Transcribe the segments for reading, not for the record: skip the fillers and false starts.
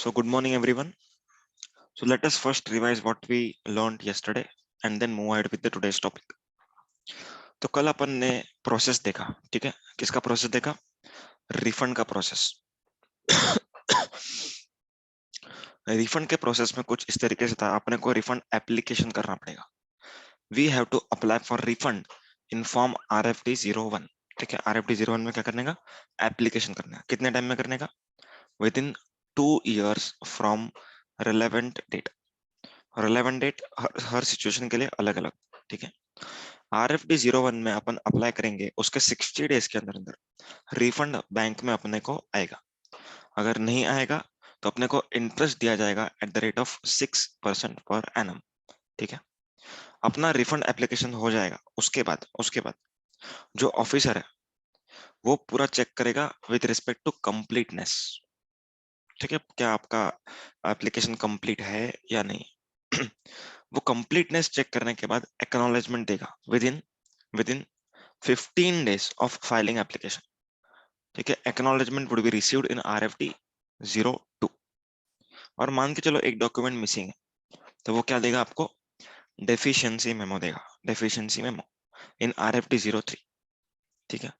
So good morning everyone. So let us first revise what we learned yesterday and then move ahead with the today's topic. तो कल अपन ने process देखा, ठीक है? किसका process देखा? रिफंड का प्रोसेस। रिफंड के प्रोसेस में कुछ इस तरीके से था, अपने को रिफंड एप्लीकेशन करना पड़ेगा। We have to apply for refund in form RFD 01। ठीक है, RFD 01 में क्या करने का? एप्लीकेशन करना है। कितने टाइम में करने का? Within 2 years from relevant date. Relevant date हर सिचुएशन के लिए अलग अलग, ठीक है? RFD 01 में अपन अप्लाई करेंगे, उसके 60 डेज के अंदर अंदर रिफंड बैंक में अपने को आएगा। अगर नहीं आएगा तो अपने को इंटरेस्ट दिया जाएगा at the rate of 6% per annum. ठीक है, अपना रिफंड एप्लीकेशन हो जाएगा। उसके बाद जो ऑफिसर है वो पूरा चेक करेगा विद रिस्पेक्ट टू कंप्लीटनेस। ठीक है, क्या आपका एप्लीकेशन कंप्लीट है या नहीं। वो कंप्लीटनेस चेक करने के बाद एक्नॉलेजमेंट देगा with in 15 days of filing application. ठीक है, acknowledgement would be received in RFD 02। और मान के चलो एक डॉक्यूमेंट मिसिंग है, तो वो क्या देगा आपको? डेफिशिएंसी मेमो देगा, डेफिशिएंसी मेमो इन RFD 03। ठीक है,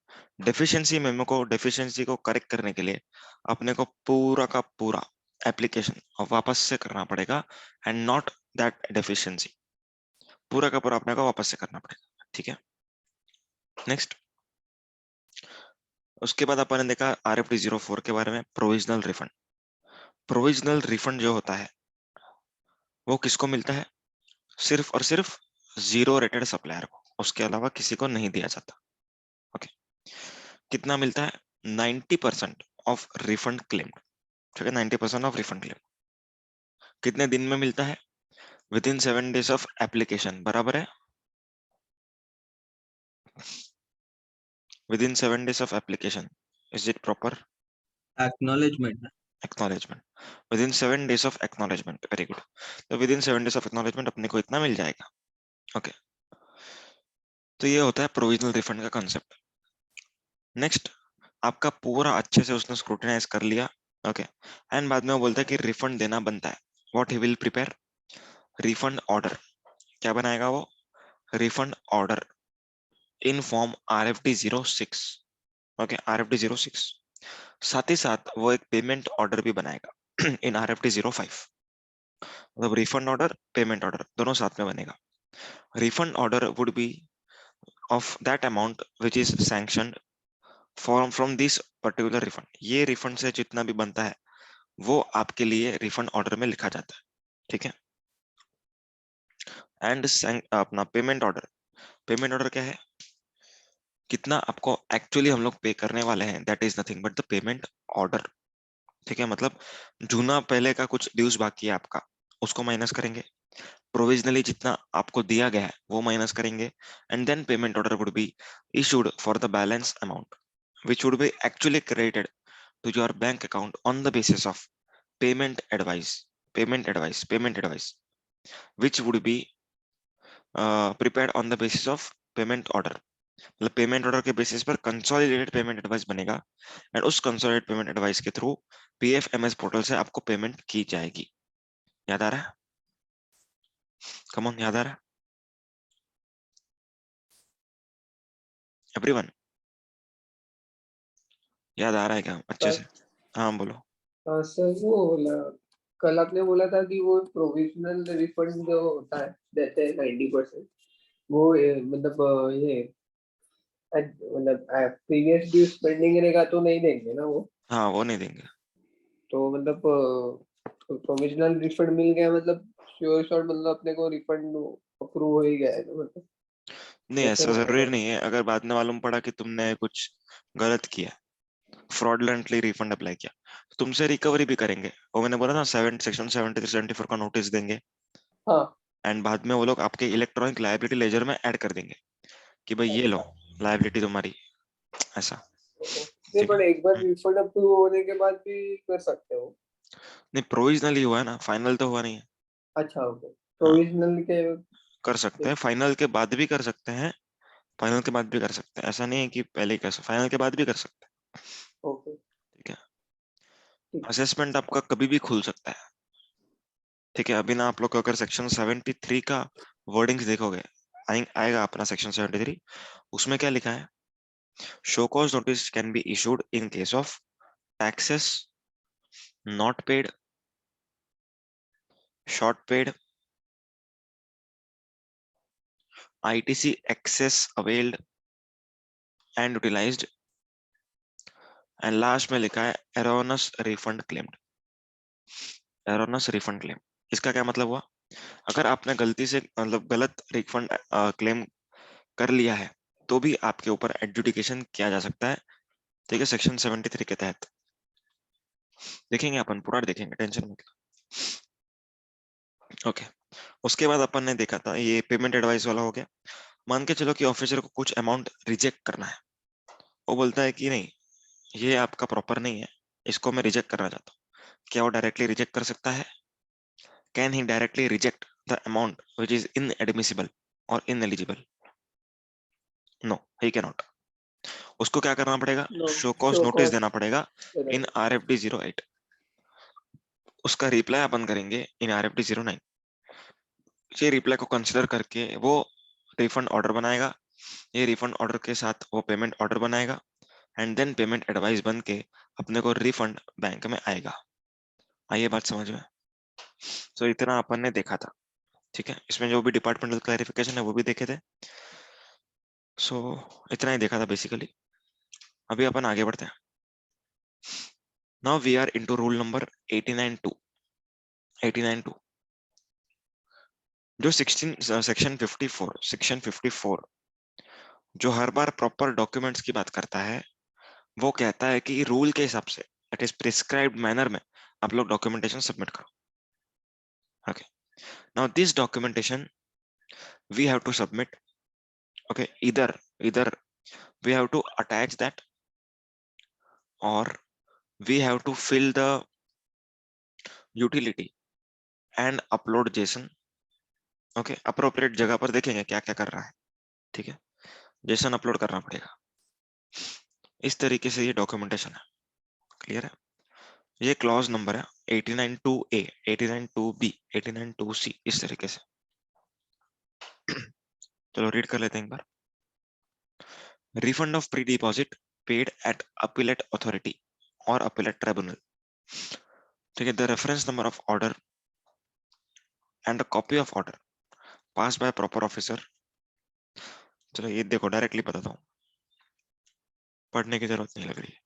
डेफिशिएंसी को करेक्ट करने के लिए अपने को पूरा का पूरा एप्लीकेशन वापस से करना पड़ेगा एंड नॉट दैट डेफिशिएंसी। पूरा का पूरा अपने को वापस से करना पड़ेगा। ठीक है, नेक्स्ट। उसके बाद अपन ने देखा RFD 04 के बारे में, प्रोविजनल रिफंड। प्रोविजनल रिफंड जो होता है वो किसको मिलता है? सिर्फ और सिर्फ जीरो रेटेड सप्लायर को, उसके अलावा किसी को नहीं दिया जाता। ओके, कितना मिलता है? 90% ऑफ रिफंड क्लेम। ठीक है, 90% ऑफ रिफंड क्लेम कितने दिन में मिलता है? Within 7 days of application, बराबर है? Within 7 days of application, is it proper? Acknowledgement. Acknowledgement, within 7 days of acknowledgement, very good. तो within 7 days of acknowledgement अपने को इतना मिल जाएगा। ओके, तो ये होता है प्रोविजनल रिफंड का कॉन्सेप्ट। नेक्स्ट, आपका पूरा अच्छे से उसने स्क्रूटिनाइज कर लिया। ओके, एंड बाद में वो बोलता है कि रिफंड देना बनता है। What he will prepare? Refund order. क्या बनाएगा वो? Refund order in form RFD 06। Okay, RFD 06। साथ ही साथ वो एक पेमेंट ऑर्डर भी बनाएगा इन RFD 05। मतलब रिफंड ऑर्डर, पेमेंट ऑर्डर दोनों साथ में बनेगा। Refund order would B of that amount which is sanctioned from this particular refund. ये रिफंड से जितना भी बनता है वो आपके लिए रिफंड ऑर्डर में लिखा जाता है। ठीक है, एंड अपना पेमेंट ऑर्डर क्या है? कितना आपको एक्चुअली हम लोग पे करने वाले हैं, that is nothing but the payment order. ठीक है, मतलब जूना पहले का कुछ ड्यूज बाकी है आपका, उसको माइनस करेंगे। प्रोविजनली जितना आपको दिया गया है वो माइनस करेंगे, and then payment order would be issued for the balance amount which would be actually credited to your bank account on the basis of payment advice which would be prepared on the basis of payment order। मतलब payment order के basis पर consolidated payment advice बनेगा, and उस consolidated payment advice के through PFMS portal से आपको payment की जाएगी। याद आ रहा है? कम ऑन, याद आ रहा है एवरीवन? याद आ रहा है क्या अच्छे से? हाँ बोलो। सर वो कल आपने बोला था कि वो प्रोविजनल रिफंड जो होता है देते हैं 90%, वो मतलब ये मतलब प्रीवियस ड्यूज पेंडिंग रहेगा तो नहीं देंगे ना वो? हाँ, वो नहीं देंगे। तो मतलब प्रोविजनल रिफंड मिल गया मतलब श्योर शॉट मतलब अपने को रिफंड अप्रूव हो ही गया है तो मतलब नहीं, कैसे ऐसा जरूरी रहेगा? नहीं है। अगर बाद में मालूम पड़ा कि तुमने कुछ गलत किया, फ्रॉडलेंटली रिफंड अप्लाई किया, तो तुमसे रिकवरी भी करेंगे। वो मैंने बोला ना, सेक्शन 73-74 का नोटिस देंगे, हाँ। एंड बाद में वो लोग आपके इलेक्ट्रॉनिक लायबिलिटी लेजर में ऐड कर देंगे कि भाई ये लो अच्छा। लायबिलिटी तुम्हारी, ऐसा। नहीं ठीक है, पर एक बार रिफंड अप्रूव होने के बाद भी कर सकते हो? नहीं प्रोविजनल ही हुआ है ना, फाइनल तो हुआ नहीं है। अच्छा, ओके। हाँ, प्रोविजनल के कर सकते हैं, फाइनल के बाद भी कर सकते हैं। फाइनल के बाद भी कर सकते हैं, ऐसा नहीं है कि पहले ही कर सकते, फाइनल के बाद भी कर सकते हैं। ओके। ठीक है, असेसमेंट आपका कभी भी खुल सकता है, ठीक है। अभी ना आप लोग अगर सेक्शन 73 का वर्डिंग्स देखोगे, आएगा अपना सेक्शन 73, उसमें क्या लिखा है, show cause notice can be issued in case of taxes not paid, short paid, ITC excess availed and utilized, and last में लिखा है एरोनस रिफंड क्लेम्ड। एरोनस रिफंड क्लेम, इसका क्या मतलब हुआ, अगर आपने गलती से मतलब गलत रिफंड क्लेम कर लिया है तो भी आपके ऊपर एडजुडिकेशन किया जा सकता है, ठीक है, सेक्शन 73 के तहत। देखेंगे अपन पूरा देखेंगे, टेंशन मत लो। ओके, उसके बाद अपन ने देखा था ये पेमेंट एडवाइस वाला हो गया। मान के चलो कि ऑफिसर को कुछ अमाउंट रिजेक्ट करना है, वो बोलता है कि नहीं ये आपका प्रॉपर नहीं है, इसको मैं रिजेक्ट करना चाहता हूँ, क्या वो डायरेक्टली रिजेक्ट कर सकता है, can he directly reject the amount which is inadmissible और ineligible, no he can not. उसको क्या करना पड़ेगा, no show cause show notice cause देना पड़ेगा इन RFD 08, उसका रिप्लाई अपन करेंगे इन RFD 09। ये रिप्लाई को कंसिडर करके वो रिफंड ऑर्डर बनाएगा, ये रिफंड ऑर्डर के साथ वो पेमेंट ऑर्डर बनाएगा, एंड देन पेमेंट एडवाइस बन के अपने को रिफंड बैंक में आएगा। आइए बात समझ में। तो इतना अपन ने देखा था, ठीक है, इसमें जो भी डिपार्टमेंटल क्लैरिफिकेशन है वो भी देखे थे। सो इतना ही देखा था बेसिकली। अभी अपन आगे बढ़ते हैं। Now we are into rule number 89.2। 89.2 जो 16 सेक्शन 54 जो हर बार प्रॉपर डॉक्यूमेंट्स की बात करता है, वो कहता है कि रूल के हिसाब से इट इज प्रिस्क्राइब्ड मैनर में आप लोग डॉक्यूमेंटेशन सबमिट करो। Okay, now this documentation we have to submit, okay, इधर we have to attach that or we have to fill the utility and upload JSON। Okay, appropriate जगह पर देखेंगे क्या क्या कर रहा है, ठीक है, JSON अपलोड करना पड़ेगा। इस तरीके से ये डॉक्यूमेंटेशन है, क्लियर है। ये क्लॉज नंबर है 89.2A, 89.2B, 89.2C, इस तरीके से। चलो रीड कर लेते हैं एक बार। Refund of pre deposit paid at appellate authority और अपीलेट ट्रिब्यूनल, ठीक है, the reference number of order and a copy of order pass by proper officer. चलो ये देखो डायरेक्टली बताता हूँ, पढ़ने की जरूरत नहीं लग रही है।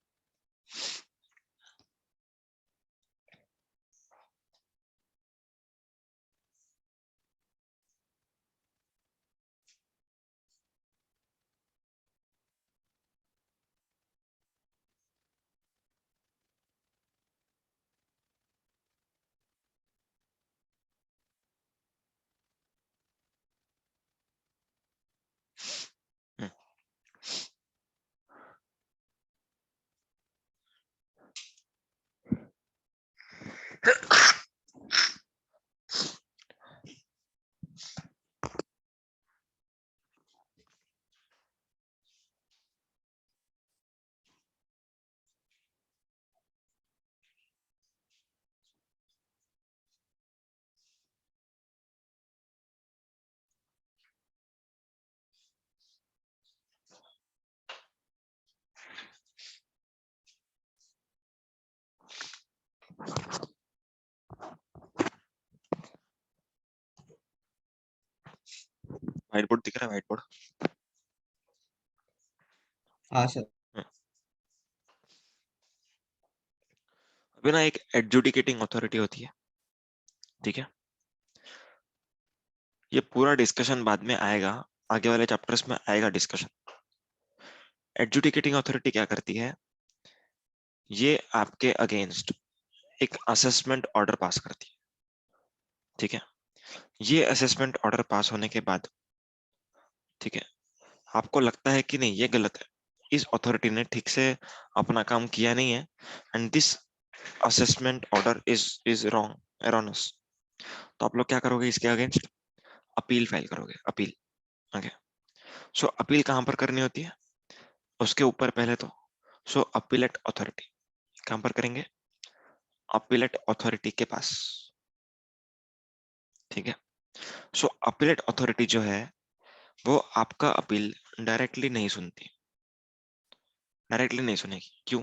व्हाइट बोर्ड दिख रहा है, व्हाइट बोर्ड। हाँ सर। अभी ना एक एडजुडिकेटिंग अथॉरिटी होती है, ठीक है, ये पूरा डिस्कशन बाद में आएगा, आगे वाले चैप्टर्स में आएगा डिस्कशन। एडजुडिकेटिंग अथॉरिटी क्या करती है, ये आपके अगेंस्ट एक असेसमेंट ऑर्डर पास करती है, ठीक है। ये असेसमेंट ऑर्डर पास होने के बाद, ठीक है, आपको लगता है कि नहीं ये गलत है, इस अथॉरिटी ने ठीक से अपना काम किया नहीं है, and this assessment order is wrong, erroneous, तो आप लोग क्या करोगे, इसके अगेंस्ट अपील फाइल करोगे, अपील। ओके, सो अपील कहां पर करनी होती है, उसके ऊपर पहले तो सो अपीलेट अथॉरिटी कहां पर करेंगे, अपीलेट अथॉरिटी के पास, ठीक है। सो अपीलेट अथॉरिटी जो है वो आपका अपील डायरेक्टली नहीं सुनती, डायरेक्टली नहीं सुनेगी। क्यों?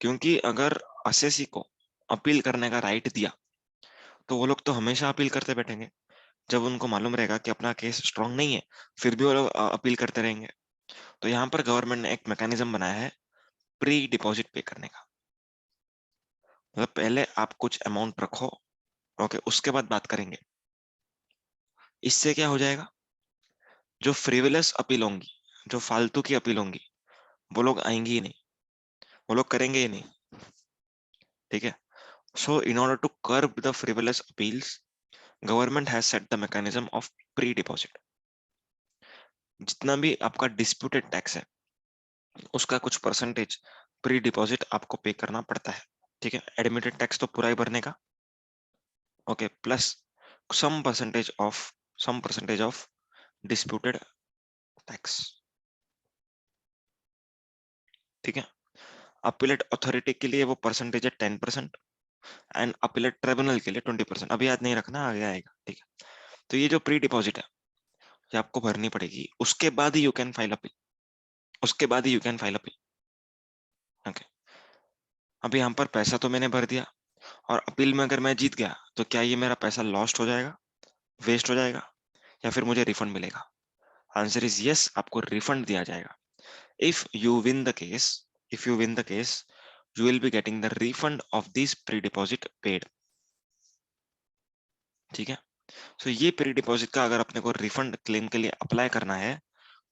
क्योंकि अगर असेसी को अपील करने का राइट दिया तो वो लोग तो हमेशा अपील करते बैठेंगे। जब उनको मालूम रहेगा कि अपना केस स्ट्रांग नहीं है, फिर भी वो लोग अपील करते रहेंगे। तो यहाँ पर गवर्नमेंट ने एक मैकेनिज्म बनाया है प्री डिपॉजिट पे करने का। मतलब पहले आप कुछ अमाउंट रखो, ओके, उसके बाद बात करेंगे। इससे क्या हो जाएगा, जो फ्रिवलेस अपील होंगी, जो फालतू की अपील होंगी, वो लोग आएंगी ही नहीं, वो लोग करेंगे ही नहीं, ठीक है। So in order to curb the frivolous appeals, government has set the mechanism of pre deposit. जितना भी आपका डिस्प्यूटेड टैक्स है उसका कुछ परसेंटेज प्री डिपॉजिट आपको पे करना पड़ता है, ठीक है। एडमिटेड टैक्स तो पूरा ही भरने का, okay, plus some percentage of disputed tax, ठीक है। अपीलेट अथॉरिटी के लिए वो परसेंटेज है 10% एंड अपीलेट ट्रिब्यूनल के लिए 20%। अभी याद नहीं रखना, आगे आएगा, ठीक है। तो ये जो प्री डिपॉजिट है ये आपको भरनी पड़ेगी, उसके बाद ही यू कैन फाइल अपील, उसके बाद ही you can file appeal, okay. अभी यहाँ पर पैसा तो मैंने भर दिया, और अपील में अगर मैं जीत गया तो क्या ये मेरा पैसा लॉस्ट हो जाएगा, वेस्ट हो जाएगा, या फिर मुझे रिफंड मिलेगा? आंसर इज यस, आपको रिफंड दिया जाएगा। If you win the case, if you win the case, you will be getting the refund of these pre-deposit paid, ठीक है। सो ये प्री डिपॉजिट का अगर अपने को रिफंड क्लेम के लिए अप्लाई करना है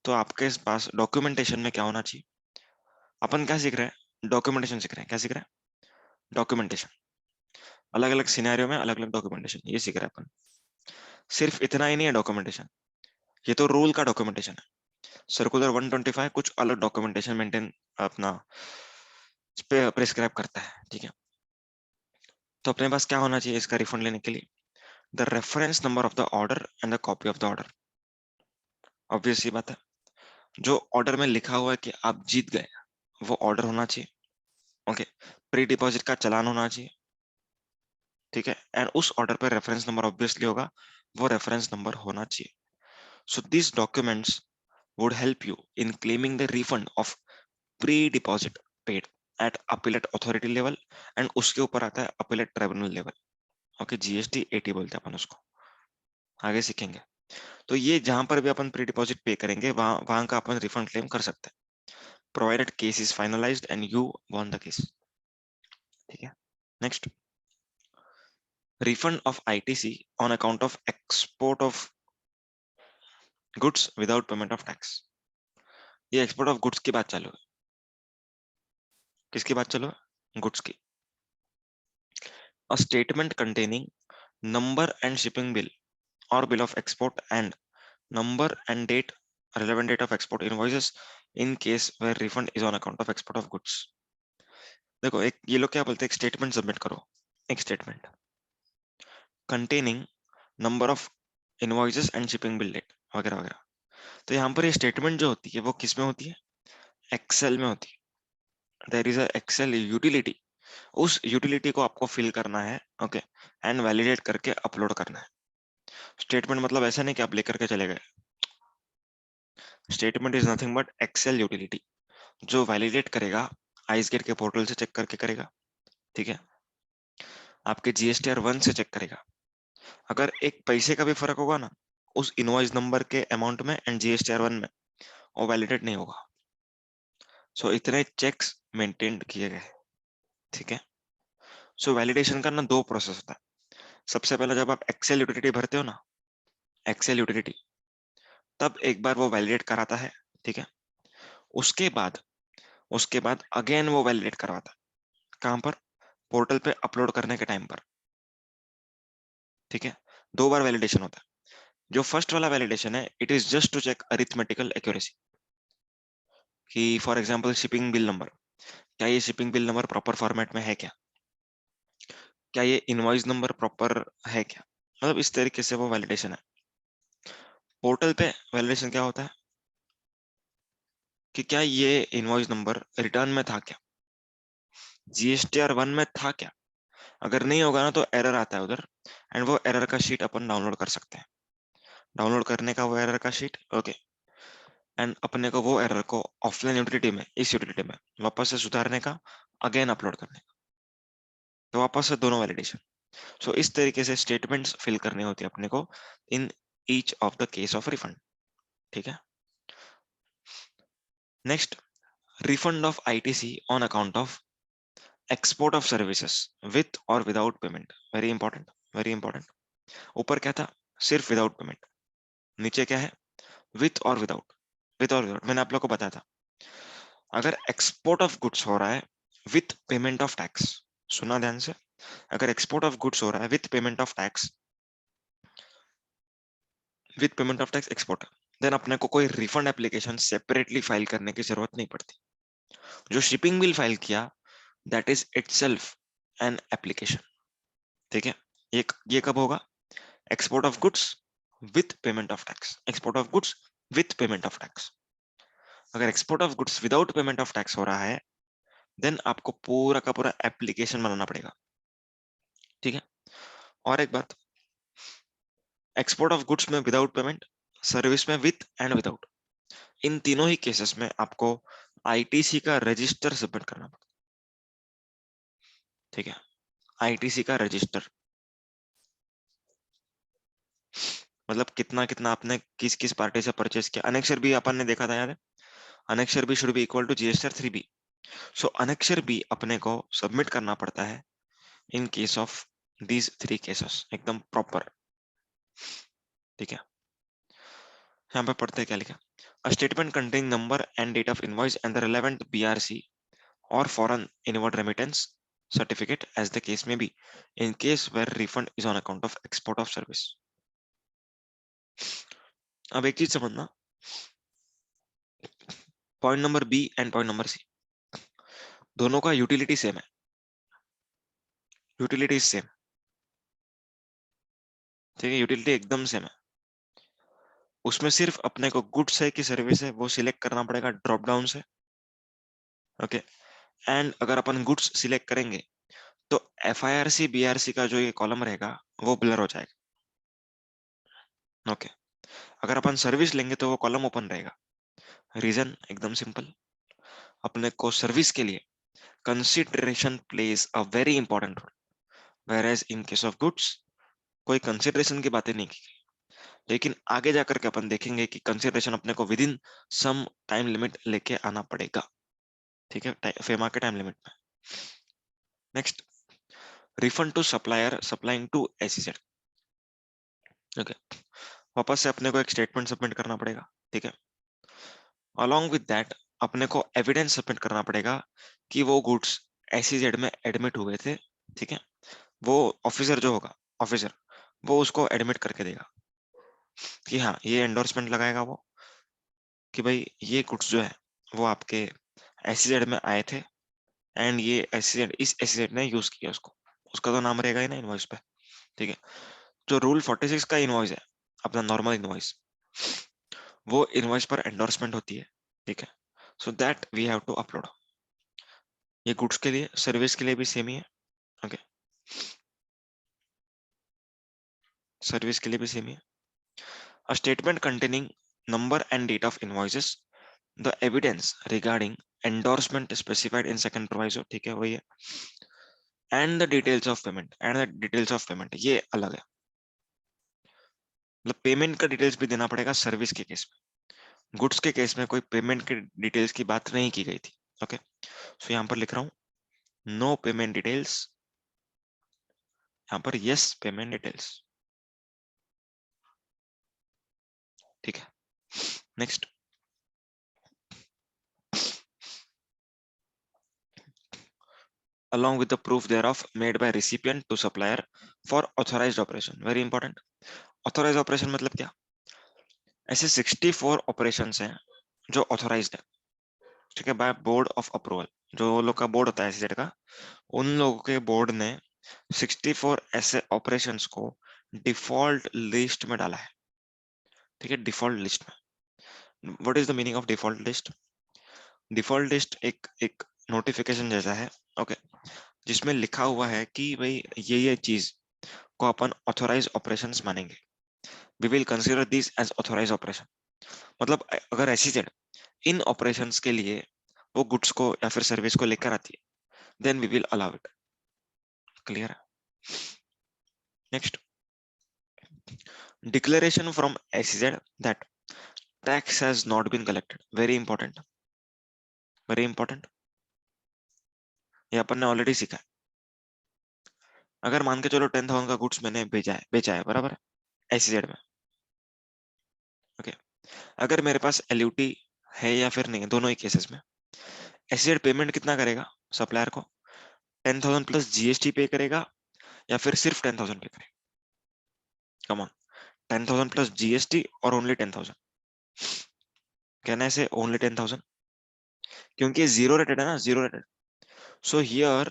तो आपके पास डॉक्यूमेंटेशन में क्या होना चाहिए? अपन क्या सीख रहे हैं? डॉक्यूमेंटेशन सीख रहे हैं। क्या सीख रहे हैं? डॉक्यूमेंटेशन। अलग अलग सिनेरियो में अलग अलग डॉक्यूमेंटेशन, ये सीख रहे हैं अपन। सिर्फ इतना ही नहीं है डॉक्यूमेंटेशन, ये तो रूल का डॉक्यूमेंटेशन है। सर्कुलर 125 कुछ अलग डॉक्यूमेंटेशन मेंटेन अपना प्रिस्क्राइब करता है, ठीक है। तो अपने पास क्या होना चाहिए इसका रिफंड लेने के लिए? The reference number of the order and the copy of the order. Obvious सी बात है, जो ऑर्डर में लिखा हुआ है कि आप जीत गए वो ऑर्डर होना चाहिए, ओके। प्री डिपॉजिट का चालान होना चाहिए, ठीक है। एंड उस ऑर्डर पर रेफरेंस नंबर ऑब्वियसली होगा, वो रेफरेंस नंबर होना चाहिए। So this documents would help you in claiming the refund of pre-deposit paid at appellate authority level, and उसके ऊपर आता है appellate tribunal level, okay. GST 80 बोलते हैं अपन उसको, आगे सीखेंगे। तो ये जहां पर भी अपन प्री डिपॉजिट पे करेंगे वहां वहां का अपन रिफंड क्लेम कर सकते हैं, provided case is finalised and you won the case, ठीक है। Next, refund of ITC on account of export of goods without payment of tax। ये एक्सपोर्ट ऑफ गुड्स की बात चालू है, किसकी बात चालू है? गुड्स की। A statement containing number and shipping bill or bill of export and number and date, relevant date of export invoices in case where refund is on account of export of goods। देखो, एक ये लोग क्या बोलते हैं, एक statement submit करो, एक statement containing number of invoices and shipping bill date वगैरह वगैरह। तो यहाँ पर ये स्टेटमेंट जो होती है वो किस में होती है? एक्सेल में होती है। There is a excel utility, उस यूटिलिटी को आपको फिल करना है, ओके, एंड वैलिडेट करके अपलोड करना है। स्टेटमेंट मतलब ऐसा नहीं कि आप लेकर के चले गए। Statement is nothing but excel utility, जो वैलिडेट करेगा, आइसगेट के पोर्टल से चेक करके करेगा, ठीक है। आपके जीएसटीआर 1 से चेक करेगा। अगर एक पैसे का भी फर्क होगा ना उस इनवॉइस नंबर के अमाउंट में एंड जीएसटीआर 1 में, वो वैलिडेट नहीं होगा। सो इतने चेक्स मेंटेन किए गए, ठीक है। सो वैलिडेशन का ना दो प्रोसेस होता है। सबसे पहले जब आप एक्सेल यूटिलिटी भरते हो ना, एक्सेल यूटिलिटी, तब एक बार वो वैलिडेट कराता है, ठीक है। उसके बाद अगेन वो वैलिडेट करवाता है। कहां पर? पोर्टल पे अपलोड करने के टाइम पर, ठीक है। दो बार वैलिडेशन होता है। जो फर्स्ट वाला वैलिडेशन है, it is just to check arithmetical accuracy, कि for example shipping bill number, क्या ये shipping bill number proper format में है क्या, क्या ये इनवॉइस नंबर प्रॉपर है क्या, मतलब इस तरीके से वो वैलिडेशन है। पोर्टल पे वैलिडेशन क्या होता है कि क्या ये इनवॉइस नंबर रिटर्न में था क्या, GSTR 1 में था क्या, अगर नहीं होगा ना तो एरर आता है उधर, एंड वो एरर का शीट अपन डाउनलोड कर सकते हैं। डाउनलोड करने का वो एरर का शीट, ओके, एंड अपने को वो एरर को ऑफलाइन यूटिलिटी में, इस यूटिलिटी में वापस से सुधारने का, अगेन अपलोड करने का, तो वापस से दोनों वैलिडेशन। सो इस तरीके से स्टेटमेंट्स फिल करनी होती है अपने को in each of the case of refund, ठीक है। Next, refund of ITC on account of export of services with और without payment, very important, very important. ऊपर क्या था, सिर्फ विदाउट पेमेंट, नीचे क्या है, विथ और विदाउट। विथ और विदाउट मैंने आप लोग को बताया था। अगर एक्सपोर्ट ऑफ गुड्स हो रहा है विथ पेमेंट ऑफ टैक्स, सुना ध्यान से, अगर एक्सपोर्ट ऑफ गुड्स हो रहा है with payment of tax, with payment of tax export, then अपने को कोई रिफंड एप्लीकेशन सेपरेटली फाइल करने की जरूरत नहीं पड़ती। जो शिपिंग बिल फाइल किया, that is itself an application, ठीक है। ये कब होगा, export of goods with payment of tax, export of goods with payment of tax. अगर export of goods without payment of tax हो रहा है, देन आपको पूरा का पूरा एप्लीकेशन बनाना पड़ेगा, ठीक है। और एक बात, एक्सपोर्ट ऑफ गुड्स में विदाउट पेमेंट, सर्विस में विथ एंड विदाउट, इन तीनों ही केसेस में आपको ITC का रजिस्टर सबमिट करना पड़ता, ठीक है। ITC का रजिस्टर मतलब कितना कितना आपने किस किस पार्टी से परचेस किया। अनेक्सर बी अपन ने देखा था, याद है, annexure B should be equal to GSTR 3B। So annexure B अपने को सबमिट करना पड़ता है in case of these 3 cases, एकदम प्रॉपर, ठीक है। यहाँ पे पढ़ते हैं क्या लिखा, a statement containing number and date of invoice and the relevant BRC or foreign inward remittance certificate as the case may be in case where refund is on account of export of service। अब एक चीज समझना, point number B and point number C दोनों का utility same है, utility same, ठीक है, utility एकदम सेम है। उसमें सिर्फ अपने को गुड्स है कि सर्विस है वो सिलेक्ट करना पड़ेगा ड्रॉप डाउन से, ओके। एंड अगर अपन गुड्स सिलेक्ट करेंगे तो FIRC BRC का जो ये कॉलम रहेगा वो ब्लर हो जाएगा, ओके। अगर अपन सर्विस लेंगे तो वो कॉलम ओपन रहेगा। रीजन एकदम सिंपल, अपने को सर्विस के लिए consideration plays a very important role, whereas in case of goods कोई कंसिडरेशन की बातें नहीं की गई। लेकिन आगे जाकर के अपन देखेंगे कि कंसिडरेशन अपने को within some time limit लेके आना पड़ेगा, ठीक है, फेमा के टाइम लिमिट में। Next, refund to supplier supplying to SEZ, okay. वापस से अपने को एक स्टेटमेंट सबमिट करना पड़ेगा, ठीक है। अलॉन्ग विद दैट अपने को एविडेंस सबमिट करना पड़ेगा कि वो गुड्स SEZ में एडमिट हुए थे, ठीक है। वो ऑफिसर जो होगा, ऑफिसर, वो उसको एडमिट करके देगा कि हाँ ये एंडोर्समेंट लगाएगा वो कि भाई ये गुड्स जो है वो आपके SEZ में आए थे, एंड ये SEZ, इस SEZ ने यूज किया उसको, उसका तो नाम रहेगा ही ना इनवॉइस पे, ठीक है। जो रूल 46 का इनवॉइस है, अपना नॉर्मल इनवॉइस, वो इनवॉइस पर एंडोर्समेंट होती है, ठीक है। So that we have to upload. ये गुड्स के लिए, सर्विस के लिए भी सेम ही है, ओके, सर्विस के लिए भी सेम ही है। A statement containing number and date of invoices, the evidence regarding endorsement specified in second proviso, ठीक है, वही है, and the details of payment, and the details of payment ये अलग है। मतलब पेमेंट का डिटेल्स भी देना पड़ेगा सर्विस के केस में, गुड्स के केस में कोई पेमेंट के डिटेल्स की बात नहीं की गई थी, ओके। सो यहाँ पर लिख रहा हूँ नो पेमेंट डिटेल्स, यहाँ पर यस पेमेंट डिटेल्स, ठीक है। Next, along with the proof thereof made by recipient to supplier for authorized operation, very important। authorized operation मतलब क्या, ऐसे 64 ऑपरेशंस हैं जो ऑथोराइज्ड है, ठीक है, बाय बोर्ड ऑफ अप्रूवल। जो लोग का बोर्ड होता है SEZ का, उन लोगों के बोर्ड ने 64 ऐसे ऑपरेशंस को डिफॉल्ट लिस्ट में डाला है, ठीक है, डिफॉल्ट लिस्ट में। What is the meaning of default list? Default list एक एक नोटिफिकेशन जैसा है ओके, जिसमें लिखा हुआ है कि भाई ये चीज को अपन ऑथोराइज ऑपरेशंस मानेंगे, we will consider this as authorise operation. मतलब अगर एसईजेड इन ऑपरेशंस के लिए वो गुड्स को या फिर सर्विस को लेकर आती है, then we will allow it. Clear है? Next, declaration from SEZ that tax has not been collected, very important, very important. ये अपन ने ऑलरेडी सीखा है। अगर मान के चलो 10,000 का गुड्स मैंने बेचा है बराबर है, एसईजेड में। ओके, अगर मेरे पास एलयूटी है या फिर नहीं, दोनों ही केसेस में एसईजेड पेमेंट कितना करेगा सप्लायर को? 10,000 प्लस जीएसटी पे करेगा या फिर सिर्फ 10,000 पे करेगा? कम ऑन, 10,000 प्लस जीएसटी और ओनली 10,000? कहना है ओनली 10,000, क्योंकि ये जीरो रेटेड है ना, zero rated. So here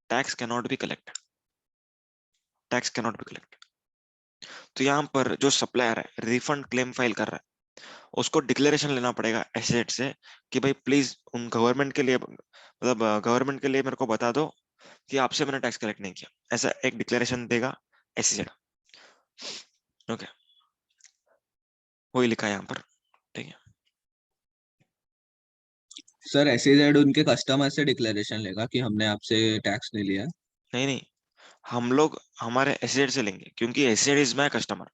tax can not be collected, tax can not be collected. तो यहाँ पर जो सप्लायर है रिफंड क्लेम फाइल कर रहा है, उसको डिक्लेरेशन लेना पड़ेगा एसेट से कि भाई प्लीज उन गवर्नमेंट के लिए, मतलब गवर्नमेंट के लिए मेरे को बता दो कि आपसे मैंने टैक्स कलेक्ट नहीं किया, ऐसा एक डिक्लेरेशन देगा एसेट। ओके, वही लिखा है यहाँ पर, ठीक है? सर एसईजेड उनके कस्टमर से डिक्लेरेशन लेगा कि हमने आपसे टैक्स नहीं लिया। नहीं नहीं, हम लोग हमारे एसेट से लेंगे, क्योंकि एसेट इज माय कस्टमर।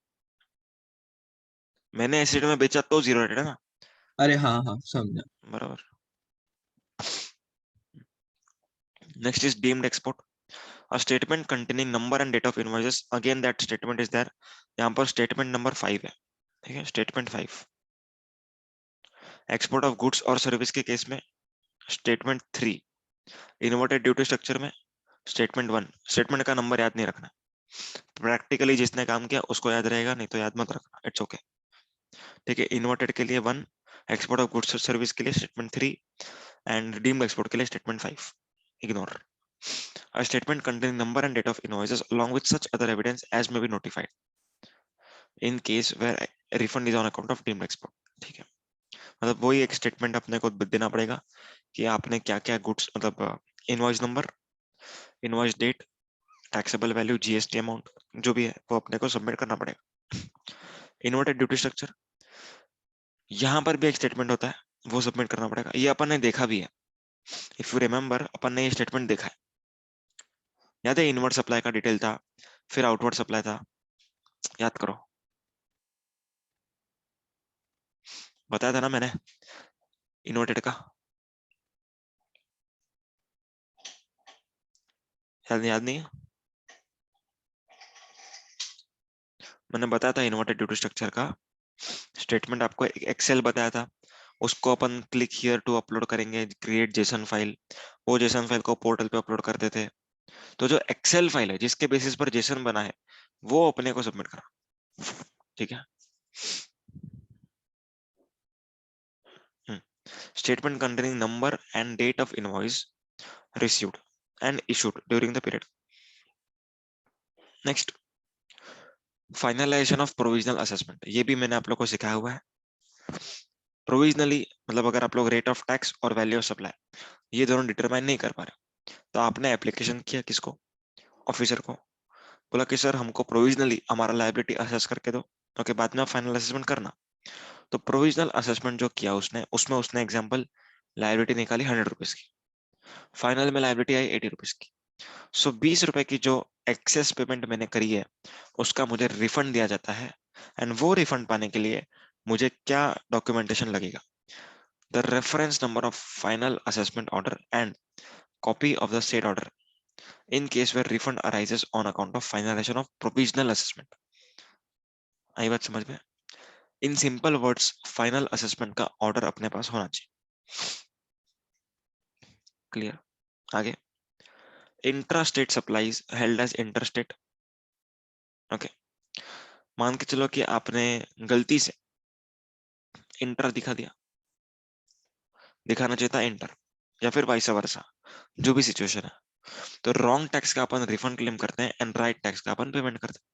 मैंने एसेट में बेचा तो जीरो रेटेड है ना। अरे हाँ हाँ समझा। बराबर। Next is deemed export, a statement containing number and date of invoices, again that statement is there। यहाँ पर स्टेटमेंट नंबर 5 है, ठीक है, स्टेटमेंट 5। एक्सपोर्ट ऑफ गुड्स और सर्विस के केस में स्टेटमेंट 3। इन्वर्टेड ड्यूटी स्ट्रक्चर में स्टेटमेंट 1। स्टेटमेंट का नंबर याद नहीं रखना, प्रैक्टिकली जिसने काम किया उसको याद रहेगा, नहीं तो याद मत रखना, इट्स ओके। ठीक है, इन्वर्टेड के लिए 1, एक्सपोर्ट ऑफ गुड्स और सर्विस के लिए स्टेटमेंट 3 एंड रिडीम्ड एक्सपोर्ट के लिए statement 5, ignore. A statement containing number and date of invoices along with such other evidence as may be notified in case where a refund is on account of deemed export। ठीक है, मतलब वही एक statement अपने को देना पड़ेगा कि आपने क्या क्या गुड्स, मतलब invoice number, invoice date, taxable value, GST amount जो भी है वो अपने को सबमिट करना पड़ेगा। इन्वर्टेड ड्यूटी स्ट्रक्चर, यहाँ पर भी एक स्टेटमेंट होता है, वो सबमिट करना पड़ेगा। ये अपन ने देखा भी है, इफ यू रिमेम्बर अपन ने ये स्टेटमेंट देखा है, याद है? इनवर्ड सप्लाई का डिटेल था, फिर आउटवर्ड सप्लाई था, याद करो, बताया था ना मैंने इन्वर्टेड का, याद नहीं है? मैंने बताया था इन्वर्टेड ड्यूटी स्ट्रक्चर का स्टेटमेंट, आपको एक एक्सेल बताया था, उसको अपन क्लिक हियर टू अपलोड करेंगे, क्रिएट जेसन फाइल, वो जेसन फाइल को पोर्टल पे अपलोड करते थे। तो जो एक्सेल फाइल है जिसके बेसिस पर जेसन बना है वो अपने को सबमिट करा, ठीक है? Statement containing number and date of invoice received and issued during the period. Next, finalisation of provisional assessment, ये भी मैंने आप लोग को सिखाया हुआ है। प्रोविजनली मतलब अगर आप लोग रेट ऑफ टैक्स और वैल्यू ऑफ सप्लाई ये दोनों डिटरमाइन नहीं कर पा रहे, तो आपने एप्लीकेशन किया किसको? ऑफिसर को, बोला कि सर हमको प्रोविजनली हमारा लायबिलिटी असेस करके दो, ओके, बाद में आप फाइनल असेसमेंट करना। तो प्रोविजनल असेसमेंट जो किया उसने, उसमें उसने एग्जांपल लायबिलिटी निकाली 100 रुपीज की, फाइनल में लायबिलिटी आई 80 रुपीज की। सो 20 रुपए की जो एक्सेस पेमेंट मैंने करी है उसका मुझे रिफंड दिया जाता है, एंड वो रिफंड पाने के लिए मुझे क्या डॉक्यूमेंटेशन लगेगा? The reference number of final assessment order and copy of the said order in case where refund arises on account of finalization of provisional assessment। आई बात समझ में? In simple words final assessment का order अपने पास होना चाहिए। Clear? आगे, intra state supplies held as inter state. Okay, मान के चलो कि आपने गलती से इंटर दिखा दिया, दिखाना चाहिए था इंटर, या फिर वाइस वर्सा, जो भी सिचुएशन है। तो रॉन्ग टैक्स का अपन रिफंड क्लेम करते हैं एंड राइट टैक्स का अपन पेमेंट करते हैं।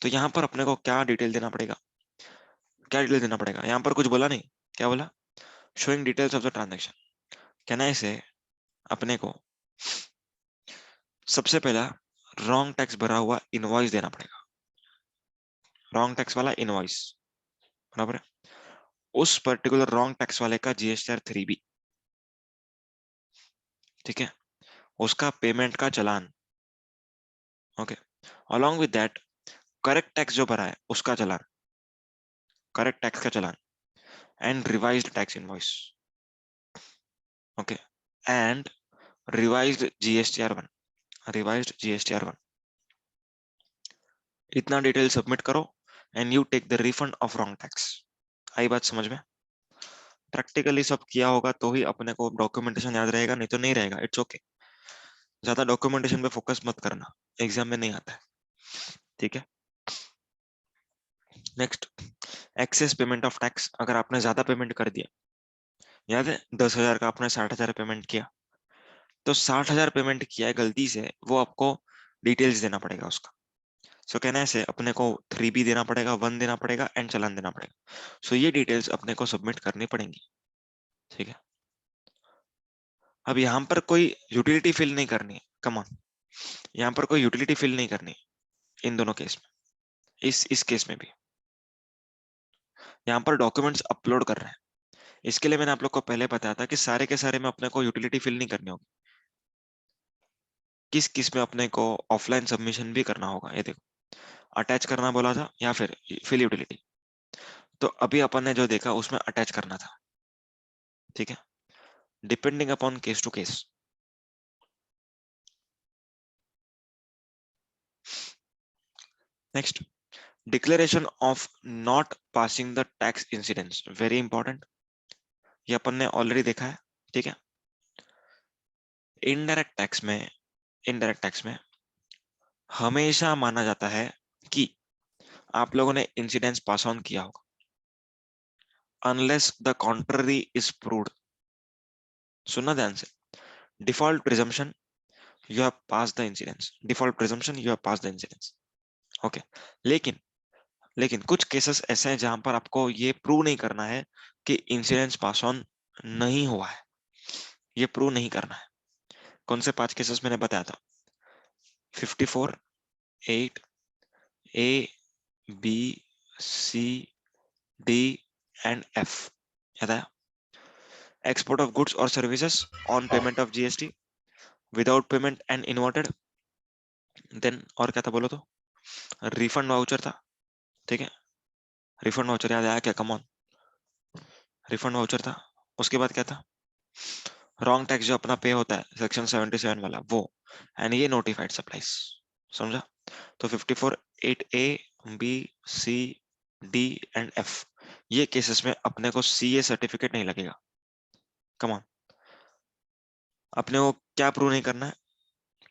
तो यहाँ पर अपने को क्या डिटेल देना पड़ेगा? क्या डिटेल देना पड़ेगा? यहाँ पर कुछ बोला नहीं, क्या बोला? Showing details of the transaction. कहना है इसे अपने को सबसे पहला रॉन्ग टैक्स भरा हुआ इनवॉइस देना पड़ेगा, रॉन्ग टैक्स वाला इनवॉइस, बराबर है। उस पर्टिकुलर रॉन्ग टैक्स वाले का GSTR 3B, ठीक है, उसका पेमेंट का challan, okay, along with that correct tax जो भरा है उसका चालान, करेक्ट टैक्स का challan, and revised tax invoice, okay, and revised GSTR 1, revised GSTR 1, इतना डिटेल सबमिट करो and you take the refund of wrong tax. आई बात समझ में? प्रैक्टिकली सब किया होगा तो ही अपने को डॉक्यूमेंटेशन याद रहेगा, नहीं तो नहीं रहेगा। इट्स ओके, ज्यादा डॉक्यूमेंटेशन पे फोकस मत करना, एग्जाम में नहीं आता है, ठीक है। Next, access payment of tax. अगर आपने ज्यादा पेमेंट कर दिया, याद है 10,000 का आपने 60,000 पेमेंट किया, तो 60,000 पेमेंट किया है गलती से, वो आपको डिटेल्स देना पड़ेगा उसका। सो कहना है अपने को 3B देना पड़ेगा, 1 देना पड़ेगा एंड चालान देना पड़ेगा। सो ये डिटेल्स अपने को सबमिट करनी पड़ेंगी, ठीक है। अब यहाँ पर कोई यूटिलिटी फिल नहीं करनी है, कम ऑन, यहाँ पर कोई यूटिलिटी फिल नहीं करनी इन दोनों केस में, इस केस में भी यहाँ पर डॉक्यूमेंट्स अपलोड कर रहे हैं। इसके लिए मैंने आप लोग को पहले बताया था कि सारे के सारे में अपने को यूटिलिटी फिल नहीं करनी होगी, किस किस में अपने को ऑफलाइन सबमिशन भी करना होगा। ये देखो, अटैच करना बोला था या फिर फिल यूटिलिटी, तो अभी अपन ने जो देखा उसमें अटैच करना था, ठीक है, depending upon case to case. Next, declaration of not passing the tax incidence, very important, ये अपन ने ऑलरेडी देखा है, ठीक है। इनडायरेक्ट टैक्स में हमेशा माना जाता है कि आप लोगों ने इंसिडेंस पास ऑन किया होगा, unless the contrary is proved. सुनना ध्यान से, default presumption you have pass the incidence, default presumption you have pass the incidence, okay. लेकिन लेकिन कुछ केसेस ऐसे हैं जहां पर आपको ये प्रूव नहीं करना है कि इंसिडेंस पास ऑन नहीं हुआ है, ये प्रूव नहीं करना है। कौन से 5 केसेस मैंने बताया था? 54, 8, A, B, C, D and F, याद आया? एक्सपोर्ट ऑफ गुड्स और services on payment of GST, without payment and inverted, then और क्या था बोलो तो? रिफंड वाउचर था, ठीक है, रिफंड वाउचर याद आया क्या? कम ऑन, रिफंड वाउचर था। उसके बाद क्या था? रॉन्ग टैक्स जो अपना पे होता है सेक्शन 77 वाला वो, एंड ये नोटिफाइड सप्लाईज, समझा? तो 54, 8A, B, C, D and F, ये केसेस में अपने को CA सर्टिफिकेट नहीं लगेगा। कम ऑन, अपने को क्या प्रूव नहीं करना है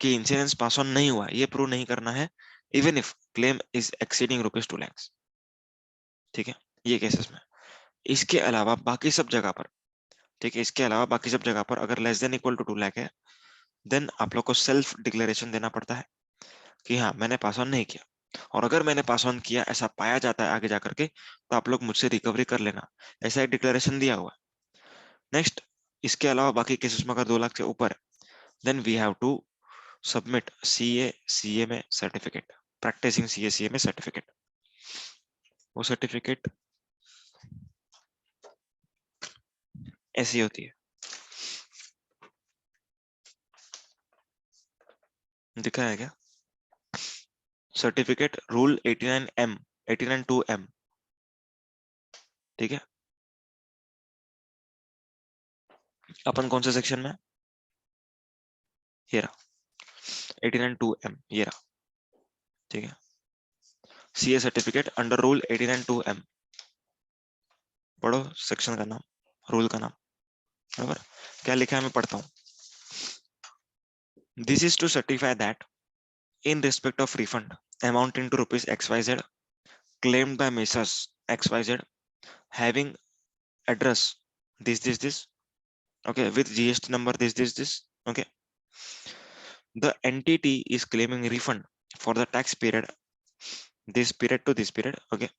कि इंश्योरेंस पास ऑन नहीं हुआ, ये प्रूव नहीं करना है, even if claim is exceeding ₹2 lakhs, ठीक है, ये केसेस में। इसके अलावा बाकी सब जगह पर, ठीक है, इसके अलावा बाकी सब जगह पर अगर less than equal to 2 lakh है, देन आप लोग को सेल्फ डिक्लेरेशन देना पड़ता है कि हाँ मैंने पास ऑन नहीं किया, और अगर मैंने पास ऑन किया ऐसा पाया जाता है आगे जाकर के, तो आप लोग मुझसे रिकवरी कर लेना, ऐसा एक डिक्लेरेशन दिया हुआ है। नेक्स्ट, इसके अलावा बाकी केसेस में अगर 2 लाख से ऊपर है, then we have to submit CA में सर्टिफिकेट, प्रैक्टिसिंग CA में सर्टिफिकेट। वो सर्टिफिकेट ऐसी होती है, दिखा है क्या? सर्टिफिकेट रूल 89M, 89(2)M, ठीक है। अपन कौन से सेक्शन में? ये रहा 89(2)M, ये रहा, ठीक है, CA certificate under rule 89(2)M। पढ़ो सेक्शन का नाम, रूल का नाम, बराबर। क्या लिखा है मैं पढ़ता हूँ। This is to certify that in respect of refund amounting to rupees XYZ claimed by Messrs XYZ having address this, okay, with GST number this, okay, the entity is claiming refund for the tax period this period to this period, okay,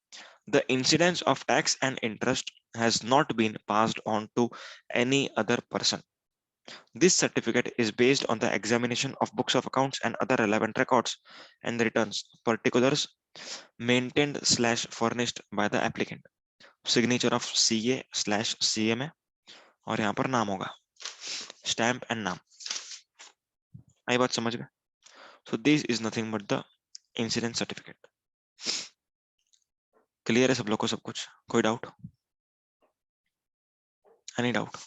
the incidence of tax and interest has not been passed on to any other person, This certificate is based on the examination of books of accounts and other relevant records and returns particulars maintained/furnished by the applicant. Signature of CA/CMA और यहाँ पर नाम होगा, stamp and नाम। आई बात समझ में? So this is nothing but the incident certificate. Clear है सब लोग को सब कुछ? कोई doubt? Any doubt?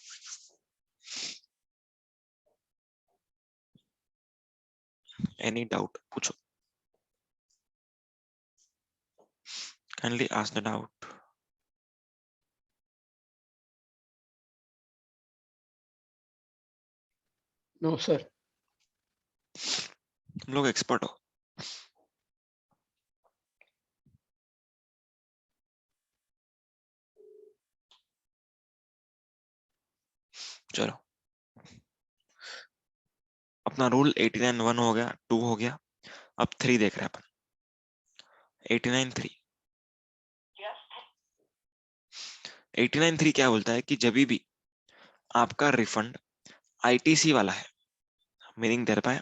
Any doubt पूछो, kindly ask the doubt. No sir. तुम लोग एक्सपर्ट हो। चलो अपना रूल 89(1) हो गया, 2 हो गया, अब 3 देख रहे हैं अपन। 89(3). 89(3) क्या बोलता है कि जब भी आपका रिफंड आईटीसी वाला है, मीनिंग देर पाए,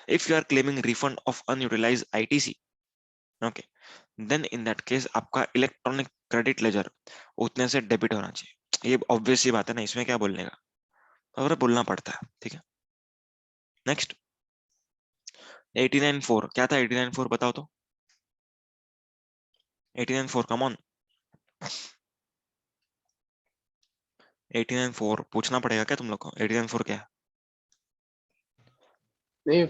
if you are claiming refund of unutilised ITC, okay, then in that case आपका इलेक्ट्रॉनिक क्रेडिट लेजर उतने से डेबिट होना चाहिए। ये ऑब्वियस सी बात है ना, इसमें क्या बोलने का, और बोलना पड़ता है, ठीक है। नेक्स्ट 89(4) क्या था? 89(4) बताओ तो। 89(4) कम ऑन। 89(4) पूछना पड़ेगा क्या तुम लोग को? 89(4) क्या है? नहीं,